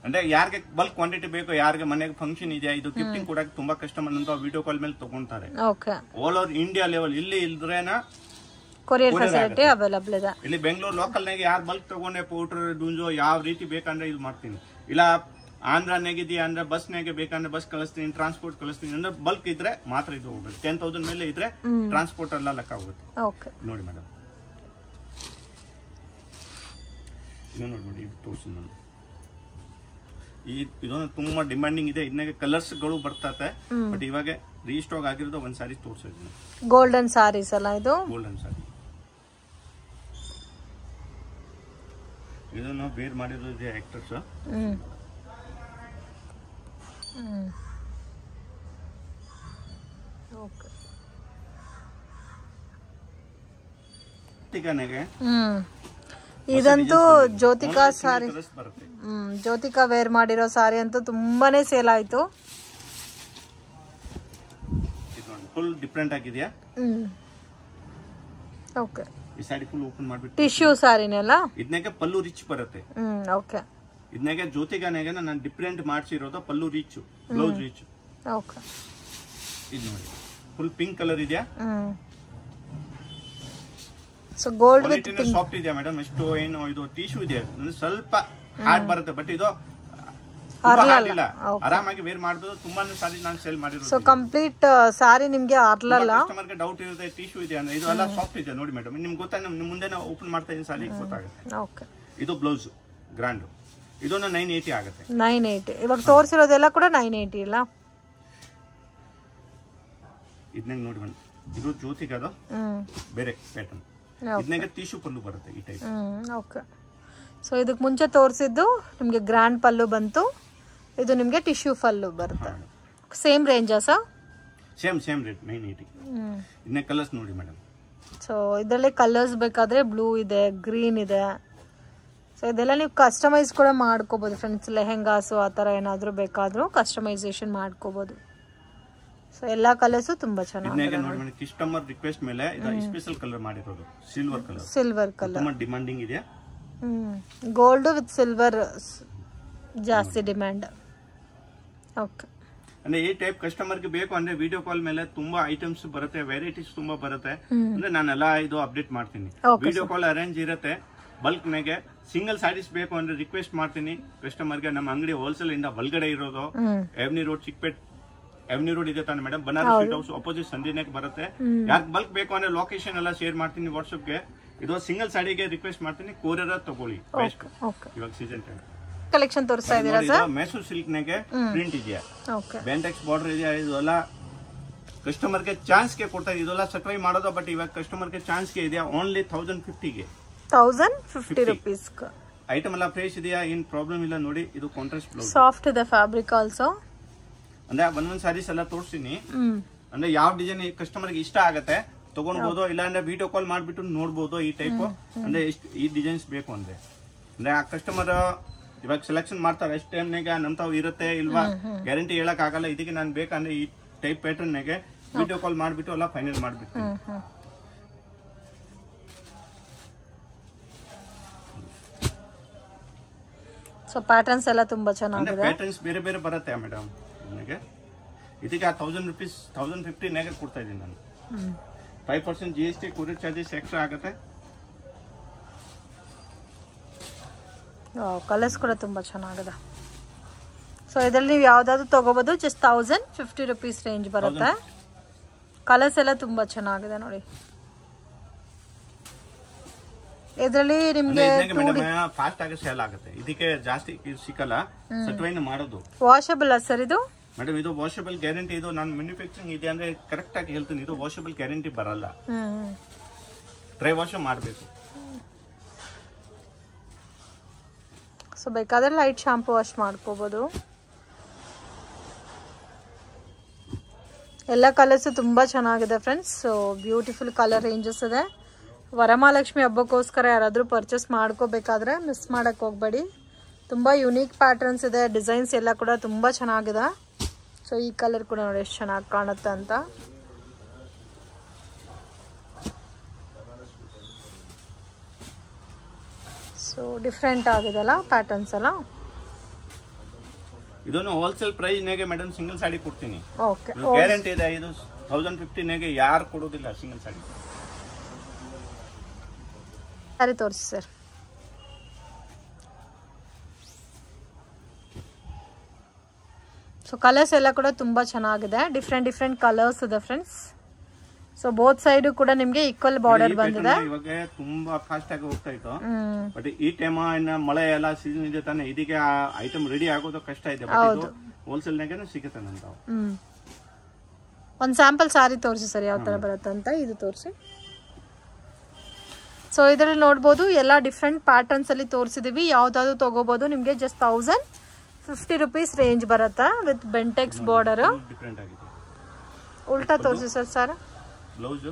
[SPEAKER 2] ಅಂದ್ರೆ ಯಾರಿಗೆ ಬಲ್ಕ್ ಕ್ವಾಂಟಿಟಿ ಬೇಕು, ಯಾರಿಗೆ ಮನೆಗೆ ಫಂಕ್ಷನ್ ಇದೆಯಾ, ಇದು ಗಿಫ್ಟಿಂಗ್ ಕೊಡಕ್ಕೆ ತುಂಬಾ ಕಸ್ಟಮರ್ ಅಂತ ವಿಡಿಯೋ ಕಾಲ್ ಮೇಲೆ ತಗೊಂತಾರೆ. All over India level. ಇಲ್ಲಿ ಇಲ್ದ್ರೇನಾ
[SPEAKER 1] ಕೊರಿಯರ್ ಫೆಸಿಲಿಟಿ ಅವೈಲಬಲ್ ಇದೆ. ಇಲ್ಲಿ
[SPEAKER 2] ಬೆಂಗಳೂರು ಲೋಕಲ್ ನಾಗ ಯಾರು ಬಲ್ಕ್ ತಗೊಂಡೆ ಪೌಡರ್ ಡುಂಜೋ ಯಾವ ರೀತಿ ಬೇಕಂದ್ರೆ ಇದು ಮಾಡ್ತೀನಿ. ಇಲ್ಲ ಆಂಧ್ರನಾಗಿದೆಯಾ ಅಂದ್ರೆ ಬಸ್ನಾಗೆ ಬೇಕಂದ್ರೆ ಬಸ್ ಕಳಿಸ್ತೀನಿ, ಟ್ರಾನ್ಸ್ಪೋರ್ಟ್ ಕಳಿಸ್ತೀನಿ ಅಂದ್ರೆ ಬಲ್ಕ್ ಇದ್ರೆ ಮಾತ್ರ ಇದು ಹೋಗುತ್ತೆ. 10,000 ಮೇಲೆ ಇದ್ರೆ ಟ್ರಾನ್ಸ್ಪೋರ್ಟ್ ಎಲ್ಲ ಲೆಕ್ಕ ಆಗುತ್ತೆ. ನೋಡಿ ಮೇಡಮ್, ಇದು ನೋಡಿ ಇದು ತೋರಿಸಿ ನಾನು. ಇದೊಂದು ತುಂಬಾ ಡಿಮ್ಯಾಂಡಿಂಗ್ ಇದೆ. ಇದನ್ನಾಗ ಕಲರ್ಸ್ ಗಳು ಬರ್ತತೆ, ಬಟ್ ಇವಾಗ ರೀಸ್ಟಾಕ್ ಆಗಿರೋದು ಒಂದ್ ಸಾರಿ ತೋರಿಸಿದ್ವಿ.
[SPEAKER 1] ಗೋಲ್ಡನ್ ಸಾರೀಸ್ ಅಲ್ಲ ಇದು?
[SPEAKER 2] ಗೋಲ್ಡನ್ ಸಾರಿ. ಇದನ್ನು ಬೇರ್ ಮಾಡಿರೋದು ಆಕ್ಟರ್ಸ್.
[SPEAKER 1] ಇದಂತೂ ಜ್ಯೋತಿಕಾ ಸಾರಿ, ಜ್ಯೋತಿಕಾ ವೇರ್ ಮಾಡಿರೋ ಸಾರಿ ಅಂತೂ ತುಂಬಾನೇ ಸೇಲ್ ಆಯ್ತು.
[SPEAKER 2] ಫುಲ್ ಡಿಫರೆಂಟ್ ಆಗಿದೆಯಾ?
[SPEAKER 1] ಓಕೆ.
[SPEAKER 2] ಈ ಸಾರಿ ಫುಲ್ ಓಪನ್ ಮಾಡ್ಬಿಟ್ಟು
[SPEAKER 1] ಟಿಶ್ಯೂ ಸಾರಿನೆಲ್ಲ
[SPEAKER 2] ಇದನ್ನಾಗೆ ಪಲ್ಲು ರಿಚ್ ಬರುತ್ತೆ.
[SPEAKER 1] ಓಕೆ.
[SPEAKER 2] ಇದನ್ನಾಗೆ ಜ್ಯೋತಿಗಾನಾಗೆ ನಾನು ಡಿಫರೆಂಟ್ ಮಾಡಿಸಿರೋದು ಪಲ್ಲು ರಿಚ್, ಬ್ಲೌಸ್ ರಿಚ್.
[SPEAKER 1] ಓಕೆ.
[SPEAKER 2] ಇದು ನೋಡಿ ಫುಲ್ ಪಿಂಕ್ ಕಲರ್ ಇದೆಯಾ?
[SPEAKER 1] So gold with
[SPEAKER 2] pink soft ಇದೆಯಾ ಮೇಡಮ್? ಎಷ್ಟು ಏನು ಇದು ಟಿಶ್ಯೂ ಇದೆ, ಸ್ವಲ್ಪ ಹಾರ್ಡ್ ಬರುತ್ತೆ, ಬಟ್ ಇದು ಆರಾಮಾಗಿ ವೇರ್ ಮಾಡಬಹುದು. ತುಂಬಾನೇ ಸಾರಿ ನಾನು ಸೇಲ್ ಮಾಡಿರೋದು.
[SPEAKER 1] ಸೊ ಕಂಪ್ಲೀಟ್ ಸಾರಿ ನಿಮಗೆ ಆರ್ಲಲ್ಲ.
[SPEAKER 2] ಕಸ್ಟಮರ್ ಗೆ ಡೌಟ್ ಇರುತ್ತೆ ಟಿಶ್ಯೂ ಇದೆ ಅಂದ್ರೆ, ಇದು ಎಲ್ಲ ಸಾಫ್ಟ್ ಇದೆ ನೋಡಿ ಮೇಡಮ್. ನಿಮ್ಗೆ ಗೊತ್ತಾ, ನಿಮ್ ಮುಂದೆ ನಾವು ಓಪನ್ ಮಾಡ್ತಾ ಇದೀನಿ, ಸಾರಿ ಗೊತ್ತಾಗುತ್ತೆ.
[SPEAKER 1] ಓಕೆ.
[SPEAKER 2] ಇದು ಬ್ಲೌಸ್ ಗ್ರ್ಯಾಂಡ್, ಇದೊಂದು 980 ಆಗುತ್ತೆ.
[SPEAKER 1] 980 ಇವಾಗ ತೋರಿಸಿರೋದೆಲ್ಲ ಕೂಡ 980 ಇಲ್ಲ?
[SPEAKER 2] ಇದನ್ನ ನೋಡಿ ಮೇಡಮ್, ಇದು ಜ್ಯೋತಿಗದು ಬೇರೆ ಪ್ಯಾಟರ್ನ್. ಇದನ್ನಾಗ ಟಿಶ್ಯೂ ಪಲ್ಲು ಬರುತ್ತೆ ಈ ಟೈಪ್.
[SPEAKER 1] ಓಕೆ. ಸೊ ಇದಕ್ಕೆ ಮುಂಚೆ ತೋರಿಸಿದ್ದು ನಿಮಗೆ ಗ್ರ್ಯಾಂಡ್ ಪಲ್ಲು ಬಂತು, ಇದು ನಿಮಗೆ ಟಿಶ್ಯೂ ಪಲ್ಲು ಬರುತ್ತೆ. ಸೇಮ್ ರೇಂಜಾ ಸರ್?
[SPEAKER 2] Same rate 980. ಇದನ್ನ ಕಲರ್ಸ್ ನೋಡಿ ಮೇಡಮ್.
[SPEAKER 1] ಸೊ ಇದರಲ್ಲಿ ಕಲರ್ಸ್ ಬೇಕಾದ್ರೆ ಬ್ಲೂ ಇದೆ, ಗ್ರೀನ್ ಇದೆ. ಸೊ ಇದೆಲ್ಲ ನೀವು ಕಸ್ಟಮೈಸ್ ಕೂಡ ಮಾಡ್ಕೋಬಹುದು ಫ್ರೆಂಡ್ಸ್. ಲೆಹೆಂಗಾಸು ಆ ಥರ ಏನಾದರೂ ಬೇಕಾದರೂ ಕಸ್ಟಮೈಸೇಷನ್ ಮಾಡ್ಕೋಬಹುದು. ಸೊ ಎಲ್ಲಾ ಕಲರ್ಸು ತುಂಬಾ ಚೆನ್ನಾಗಿದೆ
[SPEAKER 2] ನೋಡಿ. ಕಸ್ಟಮರ್ ರಿಕ್ವೆಸ್ಟ್ ಮೇಲೆ ಇದು ಸ್ಪೆಷಲ್ ಕಲರ್ ಮಾಡಿರೋದು, ಸಿಲ್ವರ್ ಕಲರ್.
[SPEAKER 1] ಸಿಲ್ವರ್ ಕಲರ್
[SPEAKER 2] ತುಂಬಾ ಡಿಮಾಂಡಿಂಗ್ ಇದೆ.
[SPEAKER 1] ಗೋಲ್ಡ್ ವಿತ್ ಸಿಲ್ವರ್ ಜಾಸ್ತಿ ಡಿಮ್ಯಾಂಡ್. ಓಕೆ.
[SPEAKER 2] ಅಂದ್ರೆ ಈ ಟೈಪ್ ಕಸ್ಟಮರ್ ಗೆ ಬೇಕು ಅಂದ್ರೆ ವಿಡಿಯೋ ಕಾಲ್ ಮೇಲೆ ತುಂಬಾ ಐಟಮ್ಸ್ ಬರುತ್ತೆ, ವೆರೈಟೀಸ್ ತುಂಬಾ ಬರುತ್ತೆ. ಅಂದ್ರೆ ನಾನೆಲ್ಲ ಇದು ಅಪ್ಡೇಟ್ ಮಾಡ್ತೀನಿ. ವಿಡಿಯೋ ಕಾಲ್ ಅರೇಂಜ್ ಇರುತ್ತೆ. ಬಲ್ಕ್ ನಾಗೆ ಸಿಂಗಲ್ ಸ್ಯಾರೀಸ್ ಬೇಕು ಅಂದ್ರೆ ರಿಕ್ವೆಸ್ಟ್ ಮಾಡ್ತೀನಿ ಕಸ್ಟಮರ್ ಗೆ. ನಮ್ಮ ಅಂಗಡಿ ಹೋಲ್ಸೇಲ್ ಇಂದ ಒಳಗಡೆ ಇರೋದು avenue road, Chickpet avenue road ಇದೆ ತಾನೆ madam. Banaras sweet house opposite ಸಂಧಿನಾಗ್ ಬರುತ್ತೆ. ಯಾಕೆ ಬಲ್ಕ್ ಬೇಕು ಅಂದ್ರೆ ಲೊಕೇಶನ್ ಎಲ್ಲ ಶೇರ್ ಮಾಡ್ತೀನಿ ವಾಟ್ಸ್ಆಪ್ ಗೆ. ಇದು ಸಿಂಗಲ್ ಸಾಡಿಗೆ ರಿಕ್ವೆಸ್ಟ್ ಮಾಡ್ತೀನಿ, ಕೊರಿಯರ್ ತಗೊಳ್ಳಿ. ಇವಾಗ ಸೀಸನ್ ಟೈಮ್
[SPEAKER 1] ಕಲೆಕ್ಷನ್ ತೋರಿಸ್ತಾ ಇದೀರಾ ಸರ್?
[SPEAKER 2] ಮೈಸೂರು ಸಿಲ್ಕ್ ನಾಗೆ ಪ್ರಿಂಟ್ ಇದೆಯಾ, ಬೆಂಟೆಕ್ಸ್ ಬಾರ್ಡರ್ ಇದೆಯಾ, ಇದೆಲ್ಲ ಕಸ್ಟಮರ್ ಗೆ ಚಾನ್ಸ್ ಗೆ ಕೊಡ್ತಾ ಇದೆ. ಇದೆಲ್ಲ ಸಬ್ಸ್ಕ್ರೈಬ್ ಮಾಡೋದು, ಬಟ್ ಇವಾಗ ಕಸ್ಟಮರ್ ಗೆ ಚಾನ್ಸ್ ಗೆ ಇದೆಯಾ ಓನ್ಲಿ 1050 ಗೆ.
[SPEAKER 1] 1050 rupees
[SPEAKER 2] ಐಟಮ್ ಎಲ್ಲ ಫ್ರೆಶ್ ಇದೆಯಾ, ಏನ್ ಪ್ರಾಬ್ಲಮ್ ಇಲ್ಲ ನೋಡಿ. ಇದು ಕಾಂಟ್ರಾಸ್ಟ್ ಬ್ಲೌಸ್,
[SPEAKER 1] ಸಾಫ್ಟ್ ಇದೆ ಫ್ಯಾಬ್ರಿಕ್ ಆಲ್ಸೋ.
[SPEAKER 2] ಅಂದ್ರೆ ಒಂದೊಂದ್ ಸಾರೀಸ್ ಎಲ್ಲ ತೋರಿಸ್ತೀನಿ. ಅಂದ್ರೆ ಯಾವ ಡಿಸೈನ್ ಕಸ್ಟಮರ್ ಗೆ ಇಷ್ಟ ಆಗತ್ತೆ ತಗೊಳ್ಬಹುದು, ಇಲ್ಲ ಅಂದ್ರೆ ವಿಡಿಯೋ ಕಾಲ್ ಮಾಡ್ಬಿಟ್ಟು ನೋಡ್ಬೋದು ಈ ಟೈಪ್. ಅಂದ್ರೆ ಈ ಡಿಸೈನ್ಸ್ ಬೇಕು ಅಂದ್ರೆ ಆ ಕಸ್ಟಮರ್ ಇವಾಗ ಸೆಲೆಕ್ಷನ್ ಮಾಡ್ತಾರೆ. ಎಷ್ಟು ಟೈಮ್ನಾಗ ನಮ್ತಾವ್ ಇರುತ್ತೆ ಇಲ್ವಾ ಗ್ಯಾರಂಟಿ ಹೇಳಕ್ ಆಗಲ್ಲ. ಇದಕ್ಕೆ ನಾನು ಬೇಕಂದ್ರೆ ಈ ಟೈಪ್ ಪ್ಯಾಟರ್ನ್ ನಾಗೆ ವಿಡಿಯೋ ಕಾಲ್ ಮಾಡ್ಬಿಟ್ಟು ಎಲ್ಲ ಫೈನಲ್ ಮಾಡ್ಬಿಟ್ಟು.
[SPEAKER 1] ಸೊ ಪ್ಯಾಟರ್ನ್ಸ್ ಎಲ್ಲ ತುಂಬಾ ಚೆನ್ನಾಗಿದೆ.
[SPEAKER 2] ಪ್ಯಾಟರ್ನ್ಸ್ ಬೇರೆ ಬೇರೆ ಬರುತ್ತೆ ಮೇಡಮ್. ಇದಕ್ಕೆ 1000 rupees 1050 ನಾಗ ಕೊಡ್ತಾ ಇದೀನಿ ನಾನು. 5% GST ಕೊರಿಯರ್ ಚಾರ್ಜಸ್ ಎಕ್ಸ್ಟ್ರಾ ಆಗುತ್ತೆ.
[SPEAKER 1] ಕಲರ್ಸ್ ಕೂಡ ತುಂಬಾ ಚೆನ್ನಾಗಿದೆ. ಸೊ ಇದರಲ್ಲಿ ನೀವು ಯಾವ್ದಾದ್ರು ತಗೋಬಹುದು. ಜಸ್ಟ್ 1050 rupees ರೇಂಜ್ ಬರುತ್ತೆ. ಕಲರ್ಸ್ ಎಲ್ಲ ತುಂಬಾ ಚೆನ್ನಾಗಿದೆ ನೋಡಿ. ಇದರಲ್ಲಿ ನಿಮ್ಗೆ
[SPEAKER 2] ಫಾಸ್ಟ್ ಆಗಿ ಸೇಲ್ ಆಗುತ್ತೆ. ಇದಕ್ಕೆ ಜಾಸ್ತಿ ಸಿಕ್ಕಲ್ಲ, ಸಟ್ವೈನ್ ಮಾಡೋದು.
[SPEAKER 1] ವಾಷಬಲ್ ಸರ್ ಇದು
[SPEAKER 2] ಮೇಡಮ್? ಇದು ವಾಷಬಲ್ ಗ್ಯಾರಂಟಿ. ಇದು ನಾನು ಮ್ಯಾನುಫ್ಯಾಕ್ಚರಿಂಗ್ ಇದೆ ಅಂದ್ರೆ ಕರೆಕ್ಟ್ ಆಗಿ ಹೇಳ್ತೀನಿ. ಇದು ವಾಷಬಲ್ ಗ್ಯಾರಂಟಿ ಬರಲ್ಲ, ಡ್ರೈ ವಾಶ್ ಮಾಡಬೇಕು.
[SPEAKER 1] ಸೊ ಬೇಕಾದ್ರೆ ಲೈಟ್ ಶಾಂಪೂ ವಾಶ್ ಮಾಡ್ಕೋಬಹುದು. ಎಲ್ಲ ಕಲರ್ಸ್ ತುಂಬಾ ಚೆನ್ನಾಗಿದೆ friends. So beautiful colour ranges ಇದೆ. ವರಮಹಾಲಕ್ಷ್ಮಿ ಹಬ್ಬಕ್ಕೋಸ್ಕರ ಯಾರಾದರೂ ಪರ್ಚೇಸ್ ಮಾಡ್ಕೋಬೇಕಾದ್ರೆ ಮಿಸ್ ಮಾಡಕ್ ಹೋಗ್ಬೇಡಿ. ತುಂಬಾ ಯುನೀಕ್ ಪ್ಯಾಟರ್ನ್ಸ್ ಇದೆ, ಡಿಸೈನ್ಸ್ ಎಲ್ಲ ಕೂಡ ತುಂಬಾ ಚೆನ್ನಾಗಿದೆ. ಸೊ ಈ ಕಲರ್ ಕೂಡ ನೋಡಿ ಎಷ್ಟು ಚೆನ್ನಾಗಿ ಕಾಣುತ್ತೆ ಅಂತ. ಸೊ ಡಿಫ್ರೆಂಟ್ ಆಗಿದೆಲ್ಲ ಪ್ಯಾಟರ್ನ್ಸ್ ಎಲ್ಲ.
[SPEAKER 2] ಇದನ್ನು ಹೋಲ್ಸೇಲ್ ಪ್ರೈಸ್ ನಾಗೆ ಮೇಡಮ್ ಸಿಂಗಲ್ ಸಾಡಿ ಕೊಡ್ತೀನಿ.
[SPEAKER 1] ಓಕೆ,
[SPEAKER 2] ಗ್ಯಾರಂಟಿ ಇದೆ. ಇದು 1050 ನಾಗೆ ಯಾರು ಕೊಡೋದಿಲ್ಲ ಸಿಂಗಲ್ ಸಾಡಿ.
[SPEAKER 1] ಸಾರಿ ತೋರಿಸಿ ಸರ್. ಸೊ ಕಲರ್ಸ್ ಎಲ್ಲ ಕೂಡ ತುಂಬಾ ಚೆನ್ನಾಗಿದೆ. ಡಿಫ್ರೆಂಟ್ ಕಲರ್ಸ್ ಇದೆ ಫ್ರೆಂಡ್ಸ್. ಸೊ ಬೋತ್ ಸೈಡ್ ಕೂಡ ನಿಮ್ಗೆ ಈಕ್ವಲ್ ಬಾರ್ಡರ್ ಬಂದಿದೆ.
[SPEAKER 2] ಇವಾಗ ತುಂಬಾ ಫಾಸ್ಟ್ ಆಗಿ ಹೋಗ್ತಾ ಇತ್ತು, ಬಟ್ ಈ ಟೈಮ್ ಮಳೆ ಎಲ್ಲ ಸೀಸನ್ ಇದೆ ತಾನೆ, ಇದಕ್ಕೆ ಐಟಮ್ ರೆಡಿ ಆಗೋದು ಕಷ್ಟ ಇದೆ. ಹೋಲ್ಸೇಲ್ ನಾಗೆ ಸಿಗುತ್ತೆ ಅಂತ.
[SPEAKER 1] ಒಂದು ಸ್ಯಾಂಪಲ್ ಸಾರಿ ತೋರಿಸಿ ಸರ್ ಯಾವ ತರ ಬರುತ್ತೆ ಅಂತ. ಇದು ತೋರಿಸಿ. ಸೊ ಇದರಲ್ಲಿ ನೋಡ್ಬೋದು ಎಲ್ಲ ಡಿಫ್ರೆಂಟ್ ಪ್ಯಾಟರ್ನ್ಸ್ ಅಲ್ಲಿ ತೋರಿಸಿದೀವಿ. ಯಾವ್ದಾದ್ರು ತಗೋಬಹುದು. ನಿಮ್ಗೆ ಜಸ್ಟ್ 1050 rupees ರೇಂಜ್ ಬರುತ್ತೆ ವಿತ್ ಬೆಂಟೆಕ್ಸ್ ಬಾರ್ಡರ್.
[SPEAKER 2] ಡಿಫರೆಂಟ್ ಆಗಿದೆ.
[SPEAKER 1] ಉಲ್ಟಾ ತೋರಿಸಿ ಸರ್. ಸರ್
[SPEAKER 2] ಬ್ಲೌಸ್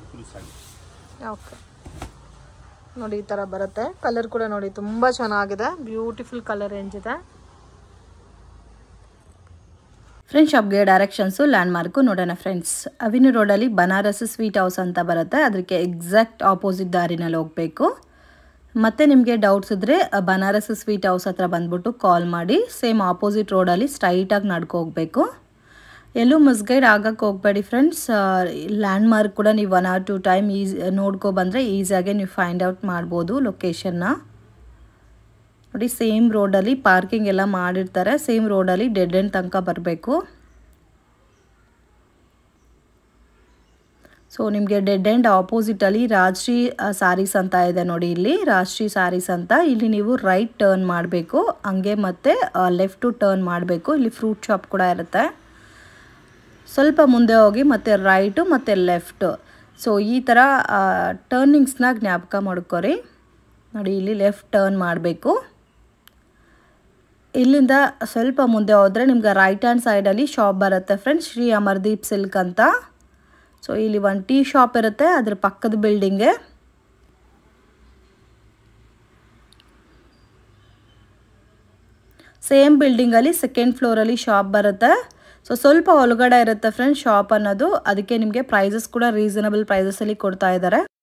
[SPEAKER 2] ಫುಲ್ ಸಾಡಿ.
[SPEAKER 1] ಓಕೆ, ನೋಡಿ ಈ ತರ ಬರುತ್ತೆ. ಕಲರ್ ಕೂಡ ನೋಡಿ ತುಂಬಾ ಚೆನ್ನಾಗಿದೆ. ಬ್ಯೂಟಿಫುಲ್ ಕಲರ್ ರೇಂಜ್ ಇದೆ. ಫ್ರೆಂಡ್ಸ್ ಶಾಪ್ಗೆ ಡೈರೆಕ್ಷನ್ಸು ಲ್ಯಾಂಡ್ ಮಾರ್ಕು ನೋಡೋಣ ಫ್ರೆಂಡ್ಸ್. ಅವಿನಿ ರೋಡಲ್ಲಿ ಬನಾರಸ್ ಸ್ವೀಟ್ ಹೌಸ್ ಅಂತ ಬರುತ್ತೆ. ಅದಕ್ಕೆ ಎಕ್ಸಾಕ್ಟ್ ಆಪೋಸಿಟ್ ದಾರಿನಲ್ಲಿ ಹೋಗಬೇಕು. ಮತ್ತು ನಿಮಗೆ ಡೌಟ್ಸ್ ಇದ್ದರೆ ಬನಾರಸ್ ಸ್ವೀಟ್ ಹೌಸ್ ಹತ್ರ ಬಂದ್ಬಿಟ್ಟು ಕಾಲ್ ಮಾಡಿ. ಸೇಮ್ ಆಪೋಸಿಟ್ ರೋಡಲ್ಲಿ ಸ್ಟ್ರೈಟಾಗಿ ನಡ್ಕೊ ಹೋಗಬೇಕು. ಎಲ್ಲೂ ಮಿಸ್ಗೈಡ್ ಆಗಕ್ಕೆ ಹೋಗಬೇಡಿ ಫ್ರೆಂಡ್ಸ್. ಲ್ಯಾಂಡ್ ಮಾರ್ಕ್ ಕೂಡ ನೀವು 1 or 2 ಟೈಮ್ ನೋಡ್ಕೊ ಬಂದರೆ ಈಸಿಯಾಗಿ ನೀವು ಫೈಂಡ್ ಔಟ್ ಮಾಡ್ಬೋದು ಲೊಕೇಶನ್ನ. ನೋಡಿ ಸೇಮ್ ರೋಡಲ್ಲಿ ಪಾರ್ಕಿಂಗ್ ಎಲ್ಲ ಮಾಡಿರ್ತಾರೆ. ಸೇಮ್ ರೋಡಲ್ಲಿ ಡೆಡ್ ಎಂಡ್ ತನಕ ಬರಬೇಕು. ಸೊ ನಿಮಗೆ ಡೆಡ್ ಎಂಡ್ ಆಪೋಸಿಟಲ್ಲಿ ರಾಜಶ್ರೀ ಸ್ಯಾರೀಸ್ ಅಂತ ಇದೆ ನೋಡಿ. ಇಲ್ಲಿ ರಾಜಶ್ರೀ ಸ್ಯಾರೀಸ್ ಅಂತ. ಇಲ್ಲಿ ನೀವು ರೈಟ್ ಟರ್ನ್ ಮಾಡಬೇಕು. ಹಂಗೆ ಮತ್ತು ಲೆಫ್ಟು ಟರ್ನ್ ಮಾಡಬೇಕು. ಇಲ್ಲಿ ಫ್ರೂಟ್ ಶಾಪ್ ಕೂಡ ಇರುತ್ತೆ. ಸ್ವಲ್ಪ ಮುಂದೆ ಹೋಗಿ ಮತ್ತೆ ರೈಟು ಮತ್ತು ಲೆಫ್ಟು. ಸೊ ಈ ಥರ ಟರ್ನಿಂಗ್ಸ್ನ ಜ್ಞಾಪಕ ಮಾಡ್ಕೊರಿ. ನೋಡಿ ಇಲ್ಲಿ ಲೆಫ್ಟ್ ಟರ್ನ್ ಮಾಡಬೇಕು. ಇಲ್ಲಿಂದ ಸ್ವಲ್ಪ ಮುಂದೆ ಹೋದರೆ ನಿಮ್ಗೆ ರೈಟ್ ಹ್ಯಾಂಡ್ ಸೈಡಲ್ಲಿ ಶಾಪ್ ಬರುತ್ತೆ ಫ್ರೆಂಡ್ಸ್, ಶ್ರೀ ಅಮರ್ದೀಪ್ ಸಿಲ್ಕ್ ಅಂತ. ಸೊ ಇಲ್ಲಿ ಒಂದು ಟೀ ಶಾಪ್ ಇರುತ್ತೆ, ಅದ್ರ ಪಕ್ಕದ ಬಿಲ್ಡಿಂಗೆ. ಸೇಮ್ ಬಿಲ್ಡಿಂಗಲ್ಲಿ ಸೆಕೆಂಡ್ ಫ್ಲೋರಲ್ಲಿ ಶಾಪ್ ಬರುತ್ತೆ. ಸೊ ಸ್ವಲ್ಪ ಒಳಗಡೆ ಇರುತ್ತೆ ಫ್ರೆಂಡ್ಸ್ ಶಾಪ್ ಅನ್ನೋದು. ಅದಕ್ಕೆ ನಿಮಗೆ ಪ್ರೈಸಸ್ ಕೂಡ ರೀಸನಬಲ್ ಪ್ರೈಸಸಲ್ಲಿ ಕೊಡ್ತಾ ಇದ್ದಾರೆ.